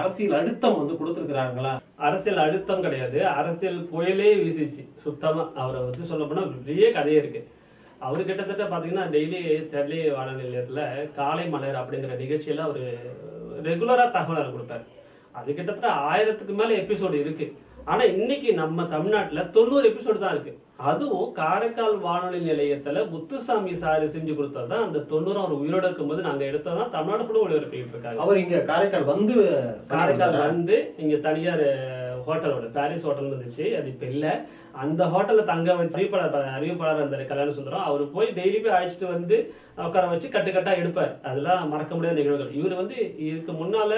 அரசியல் அழுத்தம் வந்து கொடுத்துருக்கிறாங்களா? அரசியல் அழுத்தம் கிடையாது, அரசியல் புயலே வீசிச்சு சுத்தமா. அவரை வந்து சொல்ல போனா பெரிய கதையே இருக்கு. அவரு கிட்டத்தட்ட பாத்தீங்கன்னா டெய்லி தெர்லி வானொலி நிலையத்துல காலை மலர் அப்படிங்கிற நிகழ்ச்சியில அவரு ரெகுலரா தகவல் கொடுத்தாரு. அது கிட்டத்தட்ட 1000க்கு மேல எபிசோடு இருக்கு. ஆனா இன்னைக்கு நம்ம தமிழ்நாட்டுல 90 எபிசோடு தான் இருக்கு. அதுவும் காரைக்கால் வானொலி நிலையத்துல முத்துசாமி சார் செஞ்சு கொடுத்ததுதான் அந்த 90 அவர் உயிரோட இருக்கும்போது நாங்க எடுத்ததான் தமிழ்நாடு கூட ஒளிபரப்பிட்டு இருக்காங்க. அவர் இங்க காரைக்கால் வந்து இங்க தனியார் ஹோட்டலோட பாரிஸ் ஹோட்டல் இருந்துச்சு, அது இப்ப இல்ல. அந்த ஹோட்டல்ல தங்க வச்சு அறிவிப்பாளர் அந்த கல்யாண சுந்தரம் அவர் போய் டெய்லி போய் அழைச்சிட்டு வந்து உட்கார வச்சு கட்டா எடுப்பார். அதெல்லாம் மறக்க முடியாத நிகழ்வுகள். இவர் வந்து இதுக்கு முன்னால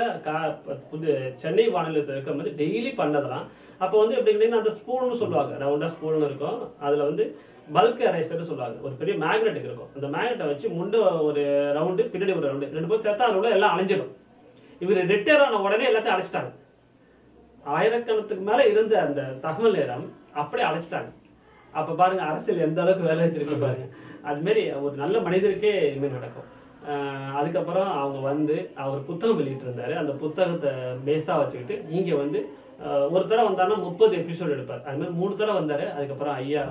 சென்னை வானொலி இருக்கும்போது டெய்லி பண்ணதெல்லாம் அப்போ வந்து எப்படி கேட்டீங்கன்னா அந்த ஸ்பூல்னு சொல்லுவாங்க, ரவுண்டா ஸ்பூல்னு இருக்கும். அதுல வந்து பல்க் எரேசர் சொல்லுவாங்க. ஒரு பெரிய மேக்னெட் இருக்கும். அந்த மேக்னெட்டை வச்சு முண்டை ஒரு ரவுண்டு, பின்னாடி ஒரு ரவுண்டு, 2 பேரும் சேர்த்தா அதுல எல்லாம் அலைஞ்சிடும். இவர் ரிட்டையர் ஆன உடனே எல்லாத்தையும் அழைச்சிட்டாங்க. 1000கணத்துக்கு மேல இருந்த அந்த தகவல் நேரம் அப்படியே அழைச்சிட்டாங்க. அப்ப பாருங்க அரசியல் எந்த அளவுக்கு வேலை வச்சிருக்கு பாருங்க. அது மாதிரி ஒரு நல்ல மனிதருக்கே இனிமேல் நடக்கும். அதுக்கப்புறம் அவங்க வந்து அவர் புத்தகம் வெளியிட்டு இருந்தாரு. அந்த புத்தகத்தை பேஸா வச்சுக்கிட்டு இங்க வந்து ஒரு தடவை வந்தாருன்னா 30 எபிசோடு எடுப்பார். அது மாதிரி 3 தடவை வந்தாரு. அதுக்கப்புறம் ஐயா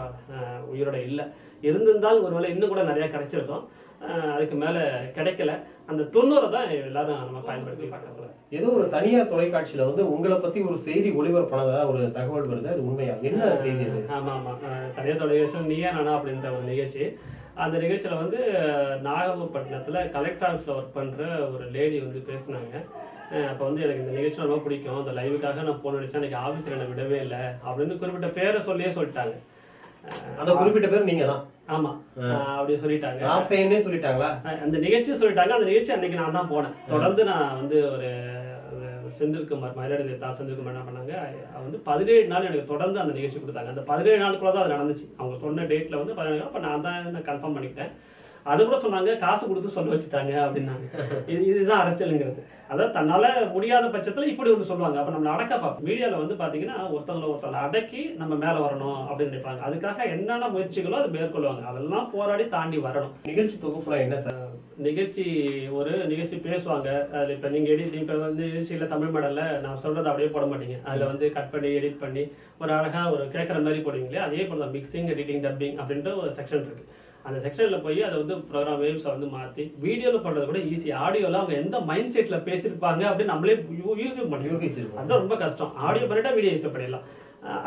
உயிரோட இல்லை. இருந்திருந்தால் ஒருவேளை இன்னும் கூட நிறைய கிடைச்சிருக்கும். அதுக்கு மேல கிடைக்கல. அந்த 90 தான் எல்லாரும் நம்ம பயன்படுத்தி பார்க்கறோம். ஏதோ ஒரு தனியார் தொலைக்காட்சியில வந்து உங்களை பத்தி ஒரு செய்தி ஒளிபரப்பானதா ஒரு தகவல் வருது, அது உண்மையா? என்ன செய்தி அது? ஆமா தனியார் தொலைக்காட்சியில் நீயா நானா அப்படின்ற ஒரு நிகழ்ச்சி. அந்த நிகழ்ச்சியில வந்து நாகப்பட்டினத்துல கலெக்டர் ஆஃபீஸ்ல ஒர்க் பண்ற ஒரு லேடி வந்து பேசினாங்க. அப்போ வந்து எனக்கு இந்த நிகழ்ச்சி ரொம்ப பிடிக்கும், அந்த லைவுக்காக நான் போன் அடிச்சா எனக்கு ஆஃபீஸில் என்னை விடவே இல்லை அப்படின்னு குறிப்பிட்ட பேரை சொல்லிட்டாங்க. அந்த குறிப்பிட்ட பேர் நீங்க தான்? ஆமா அப்படி சொல்லிட்டாங்க. ஆசைன்னே சொல்லிட்டாங்களா? அந்த நிகழ்ச்சியும் சொல்லிட்டாங்க. அந்த நிகழ்ச்சி அன்னைக்கு நான் தான் போனேன். தொடர்ந்து நான் வந்து ஒரு செந்தில்குமார் மயிலாடுதுறை செந்தில்குமார் என்ன பண்ணாங்க, வந்து 17 நாள் எனக்கு தொடர்ந்து அந்த நிகழ்ச்சி கொடுத்தாங்க. அந்த 17 நாளுக்குள்ள தான் அது நடந்துச்சு. அவங்க சொன்ன டேட்ல வந்து 17 நாள். அப்போ நான் தான் கன்ஃபார்ம் பண்ணிக்கிட்டேன். அது கூட சொன்னாங்க காசு கொடுத்து சொல்ல வச்சுட்டாங்க அப்படின்னாங்க. இதுதான் அரசியலுங்கிறது. அதாவது தன்னால முடியாத பட்சத்துல இப்படி ஒன்று சொல்லுவாங்க. அப்ப நம்ம அடக்க பார்ப்போம். மீடியால வந்து பாத்தீங்கன்னா ஒருத்தவங்களை அடக்கி நம்ம மேல வரணும் அப்படின்னு நினைப்பாங்க. அதுக்காக என்னென்ன முயற்சிகளோ அதை மேற்கொள்வாங்க. அதெல்லாம் போராடி தாண்டி வரணும். நிகழ்ச்சி தொகுப்புலாம் என்ன சார்? ஒரு நிகழ்ச்சி பேசுவாங்க. அதுல இப்ப நீங்க இப்ப வந்து நிகழ்ச்சியில தமிழ் மடல்ல நான் சொல்றதை அப்படியே போட மாட்டீங்க. அதுல வந்து கட் பண்ணி எடிட் பண்ணி ஒரு அழகா ஒரு கேட்கற மாதிரி போடுவீங்களே, அதே போல தான் மிக்சிங், எடிட்டிங், டப்பிங் அப்படின்ற ஒரு செக்ஷன் இருக்கு. அந்த செக்ஷன்ல போய் அதை வந்து ப்ரோக்ராம் வேவ்ஸை வந்து மாற்றி வீடியோவில் பண்ணுறது கூட ஈஸி. ஆடியோவில் அவங்க எந்த மைண்ட் செட்டில் பேசியிருப்பாங்க அப்படின்னு நம்மளே யூகிச்சிருக்கோம். அதுதான் ரொம்ப கஷ்டம். ஆடியோ பண்ணிட்டா வீடியோ ஈஸியாக பண்ணிடலாம்.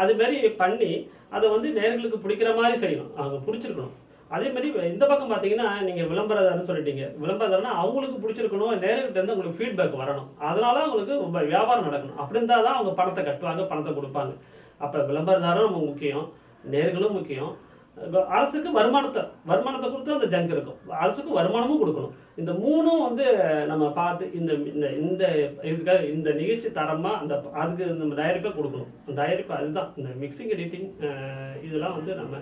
அது மாதிரி பண்ணி அதை வந்து நேயர்களுக்கு பிடிக்கிற மாதிரி செய்யணும். அவங்க பிடிச்சிருக்கணும். அதே மாதிரி இந்த பக்கம் பார்த்தீங்கன்னா நீங்கள் விளம்பரதாரன்னு சொல்லிட்டீங்க. விளம்பரதாரனா அவங்களுக்கு பிடிச்சிருக்கணும், நேயர்கள்ட்ட இருந்து உங்களுக்கு ஃபீட்பேக் வரணும். அதனால அவங்களுக்கு ரொம்ப வியாபாரம் நடக்கணும். அப்படி இருந்தால் தான் அவங்க பணத்தை கட்டுவாங்க, பணத்தை கொடுப்பாங்க. அப்போ விளம்பரதாரம் நமக்கு முக்கியம், நேயர்களும் முக்கியம். அரசுக்கு வருமானத்தை கொடுத்து அந்த ஜங்க் இருக்கும். அரசுக்கு வருமானமும் கொடுக்கணும். இந்த 3ம் வந்து நம்ம பார்த்து இந்த இந்த இதுக்காக இந்த நிகழ்ச்சி தரமா அந்த அதுக்கு நம்ம தயாரிப்பை கொடுக்கணும். அந்த தயாரிப்பு அதுதான். இந்த மிக்சிங், எடிட்டிங், இதெல்லாம் வந்து நம்ம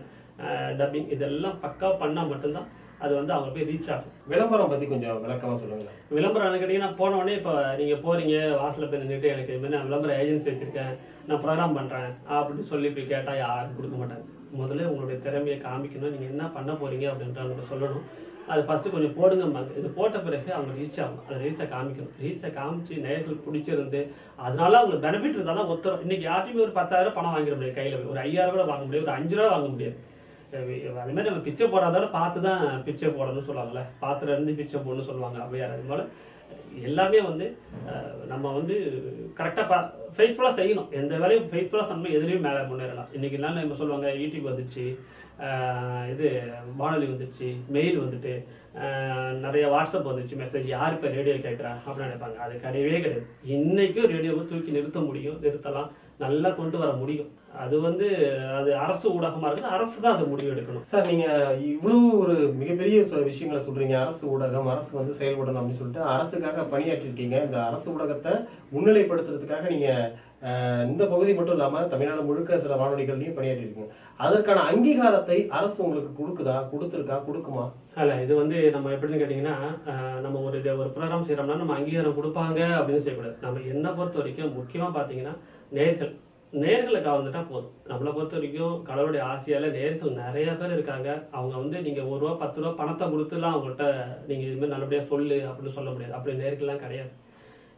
டப்பிங் இதெல்லாம் பக்கா பண்ணா மட்டும்தான் அது வந்து அவங்க போய் ரீச் ஆகும். விளம்பரம் பத்தி கொஞ்சம் விளக்கமா சொல்லுங்க. விளம்பரம் கேட்டீங்கன்னா போன உடனே இப்போ நீங்க போறீங்க வாசல போய் நின்றுட்டு எனக்கு இது மாதிரி நான் விளம்பர ஏஜென்சி வச்சிருக்கேன், நான் ப்ரோக்ராம் பண்றேன் அப்படின்னு சொல்லி போய் கேட்டா யாரும் கொடுக்க மாட்டாங்க. முதல்ல உங்களுடைய திறமையை காமிக்கணும். நீங்க என்ன பண்ண போறீங்க அப்படின்ற அவங்க சொல்லணும். அது ஃபர்ஸ்ட் கொஞ்சம் போடுங்கம்பாங்க. இது போட்ட பிறகு அவங்க ரீச் ஆகும். அதை ரீச்சை காமிக்கணும். ரீச்சை காமிச்சு நேயர்களுக்கு பிடிச்சிருந்து அதனால அவங்களுக்கு பெனிஃபிட் இருந்தால் தான் ஒருத்தர் இன்னைக்கு யார்ட்டையுமே ஒரு 10,000 பணம் வாங்கிட முடியாது. கையில் ஒரு 5,000 கூட வாங்க முடியாது, ஒரு 5 ரூபா வாங்க முடியாது. அது மாதிரி நம்ம பிச்சை போடாதோட பார்த்து தான் பிச்சை போடணும்னு சொல்லுவாங்கல்ல, பாத்திரம் இருந்து பிச்சை போடணும்னு சொல்லுவாங்க அவையார். அது போல எல்லாமே வந்து நம்ம வந்து கரெக்டாக ஃபெய்த்ஃபுல்லாக செய்யணும். எந்த வேலையும் ஃபெய்த்ஃபுல்லாக நம்ம எதுலேயும் மேலே முன்னேறலாம். இன்னைக்கு எல்லாம் நம்ம சொல்லுவாங்க யூடியூப் வந்துச்சு, இது வானொலி வந்துச்சு, மெயில் வந்துட்டு, நிறைய வாட்ஸ்அப் வந்துச்சு, மெசேஜ் யார் இப்போ ரேடியோ கேட்குறா அப்படின்னு நினைப்பாங்க. அது கிடையவே கிடையாது. இன்னைக்கும் ரேடியோவை தூக்கி நிறுத்தலாம், நல்லா கொண்டு வர முடியும். அது வந்து அது அரசு ஊடகமா இருக்குது, அரசு தான் அதை முடிவு எடுக்கணும். சார் நீங்க இவ்வளவு ஒரு மிகப்பெரிய விஷயங்களை சொல்றீங்க. அரசு ஊடகம், அரசு வந்து செயல்படணும் அப்படின்னு சொல்லிட்டு அரசுக்காக பணியாற்றிருக்கீங்க. இந்த அரசு ஊடகத்தை முன்னிலைப்படுத்துறதுக்காக நீங்க இந்த பகுதி மட்டும் இல்லாம தமிழ்நாடு முழுக்க சில வானொலிகள்லையும் பணியாற்றிருக்கீங்க. அதற்கான அங்கீகாரத்தை அரசு உங்களுக்கு கொடுத்துருக்கா, கொடுக்குமா? அல்ல, இது வந்து நம்ம எப்படின்னு கேட்டீங்கன்னா, நம்ம ஒரு ப்ரோக்ராம் செய்யறோம்னா நம்ம அங்கீகாரம் கொடுப்பாங்க அப்படின்னு செய்யக்கூடாது. நம்ம என்ன பொறுத்த வரைக்கும் முக்கியமா பாத்தீங்கன்னா நேர்களை கவர்ந்துட்டா போதும். நம்மளை பொறுத்த வரைக்கும் கடவுளுடைய ஆசையால நேர்கள் நிறைய பேர் இருக்காங்க. அவங்க வந்து நீங்க 1 ரூபா 10 ரூபா பணத்தை கொடுத்துலாம் அவங்கள்ட்ட நீங்க இது மாதிரி நல்லபடியா சொல்லு அப்படின்னு சொல்ல முடியாது. அப்படி நேர்கள்லாம் கிடையாது.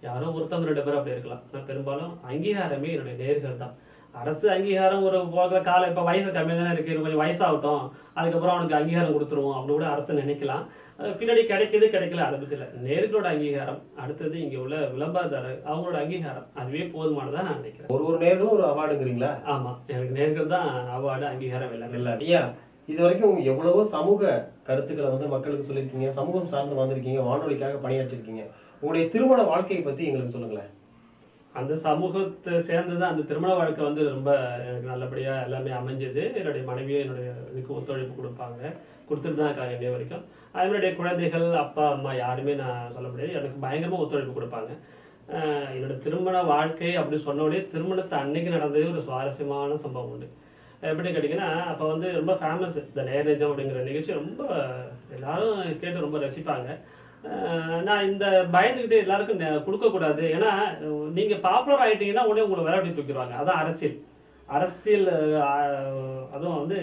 யாரோ ஒருத்தவங்க 2 பேர் அப்படி இருக்கலாம். ஆனால் பெரும்பாலும் அங்கீகாரமே என்னுடைய நேர்கள் தான். அரசு அங்கீகாரம் ஒரு போகிற காலம், இப்போ வயசு கம்மியாக தானே இருக்குது, கொஞ்சம் வயசாகட்டும், அதுக்கப்புறம் அவனுக்கு அங்கீகாரம் கொடுத்துருவோம் அப்படின்னு கூட அரசு நினைக்கலாம். பின்னாடி கிடைக்குது கிடைக்கல அதை பற்றி இல்லை. நேர்களோட அங்கீகாரம், அடுத்தது இங்கே உள்ள விளம்பரதாரர் அவங்களோட அங்கீகாரம், அதுவே போதுமானதான் நான் நினைக்கிறேன். ஒரு நேர்களும் ஒரு அவார்டுங்கிறீங்களா? ஆமாம், எனக்கு நேர்கள் தான் அவார்டு அங்கீகாரம் எல்லாமே. இல்லை ஐயா, இது வரைக்கும் எவ்வளவோ சமூக கருத்துக்களை வந்து மக்களுக்கு சொல்லியிருக்கீங்க, சமூகம் சார்ந்து வந்திருக்கீங்க, வானொலிக்காக பணியாற்றிருக்கீங்க. உங்களுடைய திருமண வாழ்க்கையை பற்றி எங்களுக்கு சொல்லுங்களேன். அந்த சமூகத்தை சேர்ந்தது அந்த திருமண வாழ்க்கை வந்து ரொம்ப எனக்கு நல்லபடியாக எல்லாமே அமைஞ்சது. என்னுடைய மனைவியும் என்னுடைய இதுக்கு ஒத்துழைப்பு கொடுத்துட்டு தான் இருக்காங்க இன்னைய வரைக்கும். என்னுடைய குழந்தைகள், அப்பா அம்மா யாருமே நான் சொல்ல முடியாது, எனக்கு பயங்கரமாக ஒத்துழைப்பு கொடுப்பாங்க. என்னோட திருமண வாழ்க்கை அப்படி சொன்னோடனே திருமணத்தை அன்னைக்கு நடந்ததே ஒரு சுவாரஸ்யமான சம்பவம் உண்டு. எப்படி கேட்டிங்கன்னா, அப்போ வந்து ரொம்ப ஃபேமஸ் இந்த நேரேஜம் அப்படிங்கிற நிகழ்ச்சி, ரொம்ப எல்லாரும் கேட்டு ரொம்ப ரசிப்பாங்க. நான் இந்த பயந்துக்கிட்டு எல்லாருக்கும் கொடுக்கக்கூடாது, ஏன்னா நீங்கள் பாப்புலர் ஆகிட்டீங்கன்னா உடனே உங்களை விளையாட்டி தூக்கிடுவாங்க. அதான் அரசியல் அதுவும் வந்து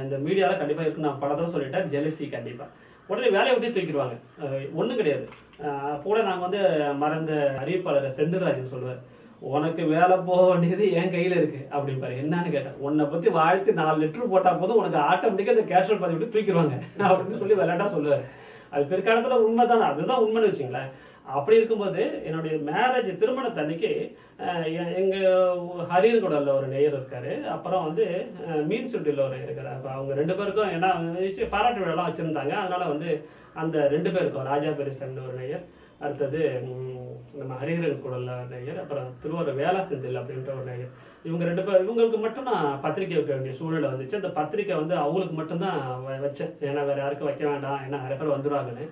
இந்த மீடியாவில் கண்டிப்பாக இருக்குன்னு நான் பல தடவை சொல்லிட்டேன். ஜெலசி கண்டிப்பாக உடனே வேலையை பற்றி தூக்கிடுவாங்க. ஒன்றும் கிடையாது. கூட நாங்கள் வந்து மறந்த அறிவிப்பாளர் செந்தில்ராஜன் சொல்லுவார், உனக்கு வேலை போக வேண்டியது என் கையில் இருக்குது அப்படின்பாரு. என்னன்னு கேட்டேன், உன்னை பற்றி வாழ்த்து 4 லிட்டர் போட்டால் போதும் உனக்கு ஆட்டோமேட்டிக்காக இந்த கேஷுவல் பதிவு விட்டு தூக்கிடுவாங்க அப்படின்னு சொல்லி விளையாட்டா சொல்லுவார். அது பிற்காலத்தில் உண்மை தானே, அதுதான் உண்மைன்னு வச்சுங்களேன். அப்படி இருக்கும்போது என்னுடைய மேரேஜ் திருமணத்தன்னைக்கு எங்கள் ஹரிகோடலில் ஒரு நேயர் இருக்கார், அப்புறம் வந்து மீன் சுட்டியில் ஒரு இருக்கார். அப்போ அவங்க 2 பேருக்கும் ஏன்னா பாராட்டு விழாலாம் வச்சுருந்தாங்க. அதனால் வந்து அந்த 2 பேருக்கும் ராஜா பெரிசன் ஒரு நேயர், அடுத்தது நம்ம ஹரிஹரன் குடல்ல நேயர், அப்புறம் திருவாரூர் வேளா செந்தில் அப்படின்ற ஒரு நேயர். இவங்க 2 பேர், இவங்களுக்கு மட்டும் நான் பத்திரிக்கை வைக்க வேண்டிய சூழ்நிலை வந்துச்சு. அந்த பத்திரிக்கை வந்து அவங்களுக்கு மட்டும்தான் வச்சேன், ஏன்னா வேறு யாருக்கும் வைக்க வேண்டாம், ஏன்னா நிறைய பேர் வந்துடுவாங்கன்னு.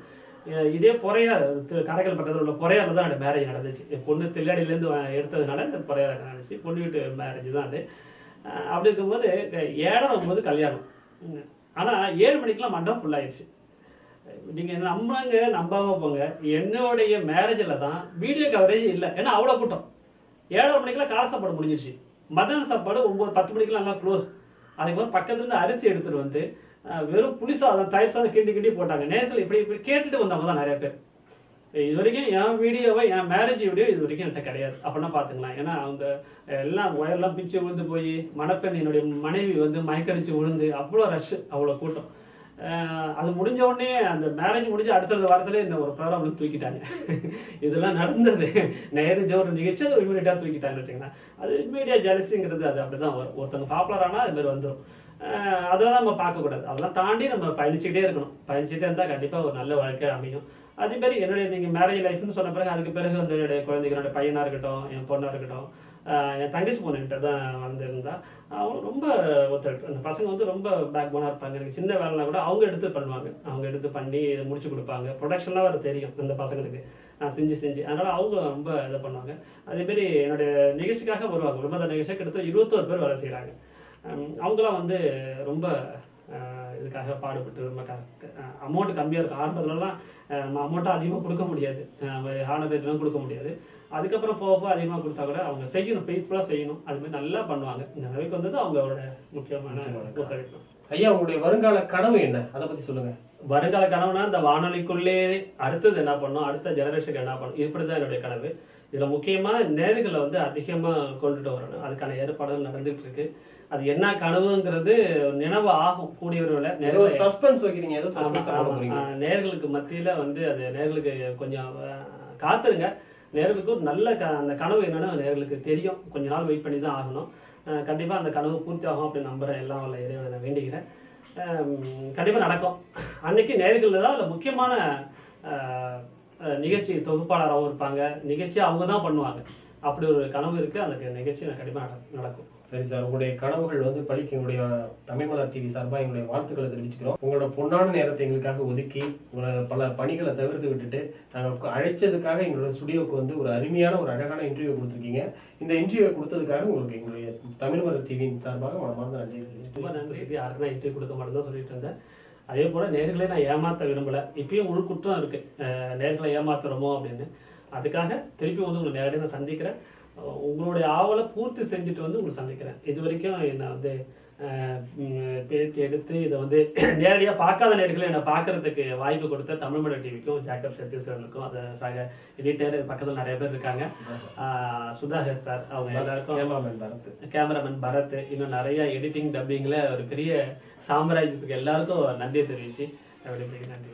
இதே பொறையார் கரைக்கல் பக்கத்தில் உள்ள பொறையாரில் தான் என்னோட மேரேஜ் நடந்துச்சு. என் பொண்ணு தில்லாடியிலேருந்து எடுத்ததுனால இந்த பொறையார் நடந்துச்சு. பொண்ணு வீட்டு மேரேஜ் தான் அது. அப்படி இருக்கும்போது 7:09 கல்யாணம். ஆனால் 7 மணிக்கெலாம் மண்டபம் ஃபுல்லாகிடுச்சு. நீங்கள் நம்பாமல் போங்க, என்னுடைய மேரேஜில் தான் வீடியோ கவரேஜ் இல்லை, ஏன்னா அவ்வளோ கூட்டம். 7:30 மணிக்கெலாம் காலை சாப்பாடு முடிஞ்சிருச்சு. மதியான சாப்பாடு 9-10 மணிக்கெலாம் நல்லா க்ளோஸ். அதுக்கப்புறம் பக்கத்துலேருந்து அரிசி எடுத்துகிட்டு வந்து வெறும் புளிசாதம் தயிர் சாதம் கிண்டி போட்டாங்க. நேரத்தில் இப்படி கேட்டுட்டு வந்தவங்க தான் நிறைய பேர். இது வரைக்கும் என் வீடியோவை, என் மேரேஜ் வீடியோ இது வரைக்கும் என்கிட்ட கிடையாது. அப்படின்னா பார்த்துக்கலாம். ஏன்னா அவங்க எல்லாம் ஒயர்லாம் பிச்சு விழுந்து போய், மணப்பெண் என்னுடைய மனைவி வந்து மயக்கடிச்சு விழுந்து, அவ்வளோ ரஷ், அவ்வளோ கூட்டம். அது முடிஞ்ச உடனே அந்த மேரேஜ் முடிஞ்சு அடுத்த வாரத்தில் என்ன ஒரு ப்ரோக்ராம் தூக்கிட்டாங்க. இதெல்லாம் நடந்தது. நேரேஜ் ஒரு நிகழ்ச்சி அது இமீடியட்டாக தூக்கிட்டாங்கன்னு வச்சுங்கன்னா, அது மீடியா ஜெலசிங்கிறது அது அப்படி தான் வரும். ஒருத்தவங்க பாப்புலர் ஆனால் அது மாதிரி வந்துடும். அதெல்லாம் நம்ம பார்க்கக்கூடாது. அதெல்லாம் தாண்டி நம்ம பயணிச்சுக்கிட்டே இருக்கணும். பயணிச்சுட்டே இருந்தால் கண்டிப்பாக ஒரு நல்ல வாழ்க்கை அமையும். அதே மாதிரி என்னுடைய நீங்கள் மேரேஜ் லைஃப்னு சொன்ன பிறகு அதுக்கு பிறகு வந்து என்னுடைய குழந்தைகளோட பையனாக இருக்கட்டும், என் பொண்ணாக இருக்கட்டும், என் தங்கச்சி பொண்ணுகிட்ட தான் வந்திருந்தா, அவங்க ரொம்ப ஒத்துழைப்பு. அந்த பசங்க வந்து ரொம்ப பேக் போனாக இருப்பாங்க. எனக்கு சின்ன வேலைனா கூட அவங்க எடுத்து பண்ணுவாங்க. அவங்க எடுத்து பண்ணி இதை முடிச்சு கொடுப்பாங்க. ப்ரொடக்ஷன்லாம் வர தெரியும் அந்த பசங்களுக்கு, நான் செஞ்சு அதனால் அவங்க ரொம்ப இதை பண்ணுவாங்க. அதேமாரி என்னுடைய நிகழ்ச்சிக்காக வருவாங்க. விளம்பர நிகழ்ச்சியாக கிட்டத்தட்ட 21 பேர் வேலை செய்கிறாங்க. அவங்களாம் வந்து ரொம்ப இதுக்காக பாடுபட்டு ரொம்ப அமௌண்ட் கம்மியாக இருக்கும். ஆரம்பத்துலலாம் நம்ம அமௌண்ட்டாக அதிகமாக கொடுக்க முடியாது, ஹானரேட்லாம் கொடுக்க முடியாது. அதுக்கப்புறம் போக அதிகமாக கொடுத்தா கூட அவங்க செய்யணும், ஃபெய்த்ஃபுல்லாக செய்யணும். அதுமாதிரி நல்லா பண்ணுவாங்க. இந்த நிலைக்கு வந்தது அவங்களோட முக்கியமான ஒத்துழைப்பு. ஐயா, உங்களுடைய வருங்கால கனவு என்ன, அதை பற்றி சொல்லுங்கள். வருங்கால கனவுனா இந்த வானொலிக்குள்ளே அடுத்தது என்ன பண்ணணும், அடுத்த ஜெனரேஷனுக்கு என்ன பண்ணணும், இப்படி தான் என்னுடைய கனவு. இதில் முக்கியமாக நேர்களை வந்து அதிகமாக கொண்டுட்டு வரணும். அதுக்கான ஏற்பாடுகள் நடந்துகிட்டு இருக்கு. அது என்ன கனவுங்கிறது நினைவு ஆகும் கூடியவர்களை. நேர்களுக்கு மத்தியில் வந்து அது நேர்களுக்கு கொஞ்சம் காத்துருங்க. நேர்களுக்கு ஒரு நல்ல அந்த கனவு என்னன்னு நேர்களுக்கு தெரியும். கொஞ்ச நாள் வெயிட் பண்ணி தான் ஆகணும். கண்டிப்பாக அந்த கனவு பூர்த்தி ஆகும் அப்படின்னு நம்புகிறேன். எல்லாம் உள்ள இறைவனை நான் வேண்டிக்கிறேன். கண்டிப்பாக நடக்கும். அன்னைக்கு நேர்களில் தான் அதில் முக்கியமான நிகழ்ச்சி தொகுப்பாளராகவும் இருப்பாங்க. நிகழ்ச்சி அவங்க தான் பண்ணுவாங்க. அப்படி ஒரு கனவு இருக்குது. அந்த நிகழ்ச்சி நான் கண்டிப்பாக நடக்கும். சரி சார், உங்களுடைய கனவுகள் வந்து பழிக்க எங்களுடைய தமிழ் மலர் டிவி சார்பாக எங்களுடைய வாழ்த்துக்களை தெரிவிச்சுக்கிறோம். உங்களோட பொன்னான நேரத்தை எங்களுக்காக ஒதுக்கி பல பணிகளை தவிர்த்து விட்டுட்டு நாங்கள் அழைச்சதுக்காக எங்களோட ஸ்டுடியோவுக்கு வந்து ஒரு அருமையான ஒரு அழகான இன்டர்வியூ கொடுத்துருக்கீங்க. இந்த இன்டர்வியூ கொடுத்ததுக்காக உங்களுக்கு எங்களுடைய தமிழ் மலர் டிவியின் சார்பாக மனமார்ந்த நன்றி. ரொம்ப நன்றி. யாருக்குன்னா இன்டர்வியூ கொடுக்க மாட்டேன் தான் சொல்லிட்டு இருந்தேன். அதே போல் நேர்களை நான் ஏமாற்ற விரும்பலை. இப்பயும் உள்குற்றம் இருக்குது, நேர்களை ஏமாத்துறோமோ அப்படின்னு. அதுக்காக திருப்பி வந்து உங்களை நேரடியாக நான் சந்திக்கிறேன். உங்களுடைய ஆவலை பூர்த்தி செஞ்சுட்டு வந்து உங்களை சந்திக்கிறேன். இது வரைக்கும் என்னை வந்து பேட்டி எடுத்து இதை வந்து நேரடியாக பார்க்காத நேர்களை என்னை பார்க்கறதுக்கு வாய்ப்பு கொடுத்த தமிழ்மலை டிவிக்கும் ஜேக்கப் சத்தீஸ்வரனுக்கும் அதை சக எடிட்டர் பக்கத்தில் நிறைய பேர் இருக்காங்க. சுதாகர் சார் அவங்க எல்லாருக்கும், கேமராமேன் பரத், இன்னும் நிறைய எடிட்டிங் டப்பிங்கில் ஒரு பெரிய சாம்ராஜ்யத்துக்கு எல்லாருக்கும் நன்றியை தெரிவிச்சு நன்றி.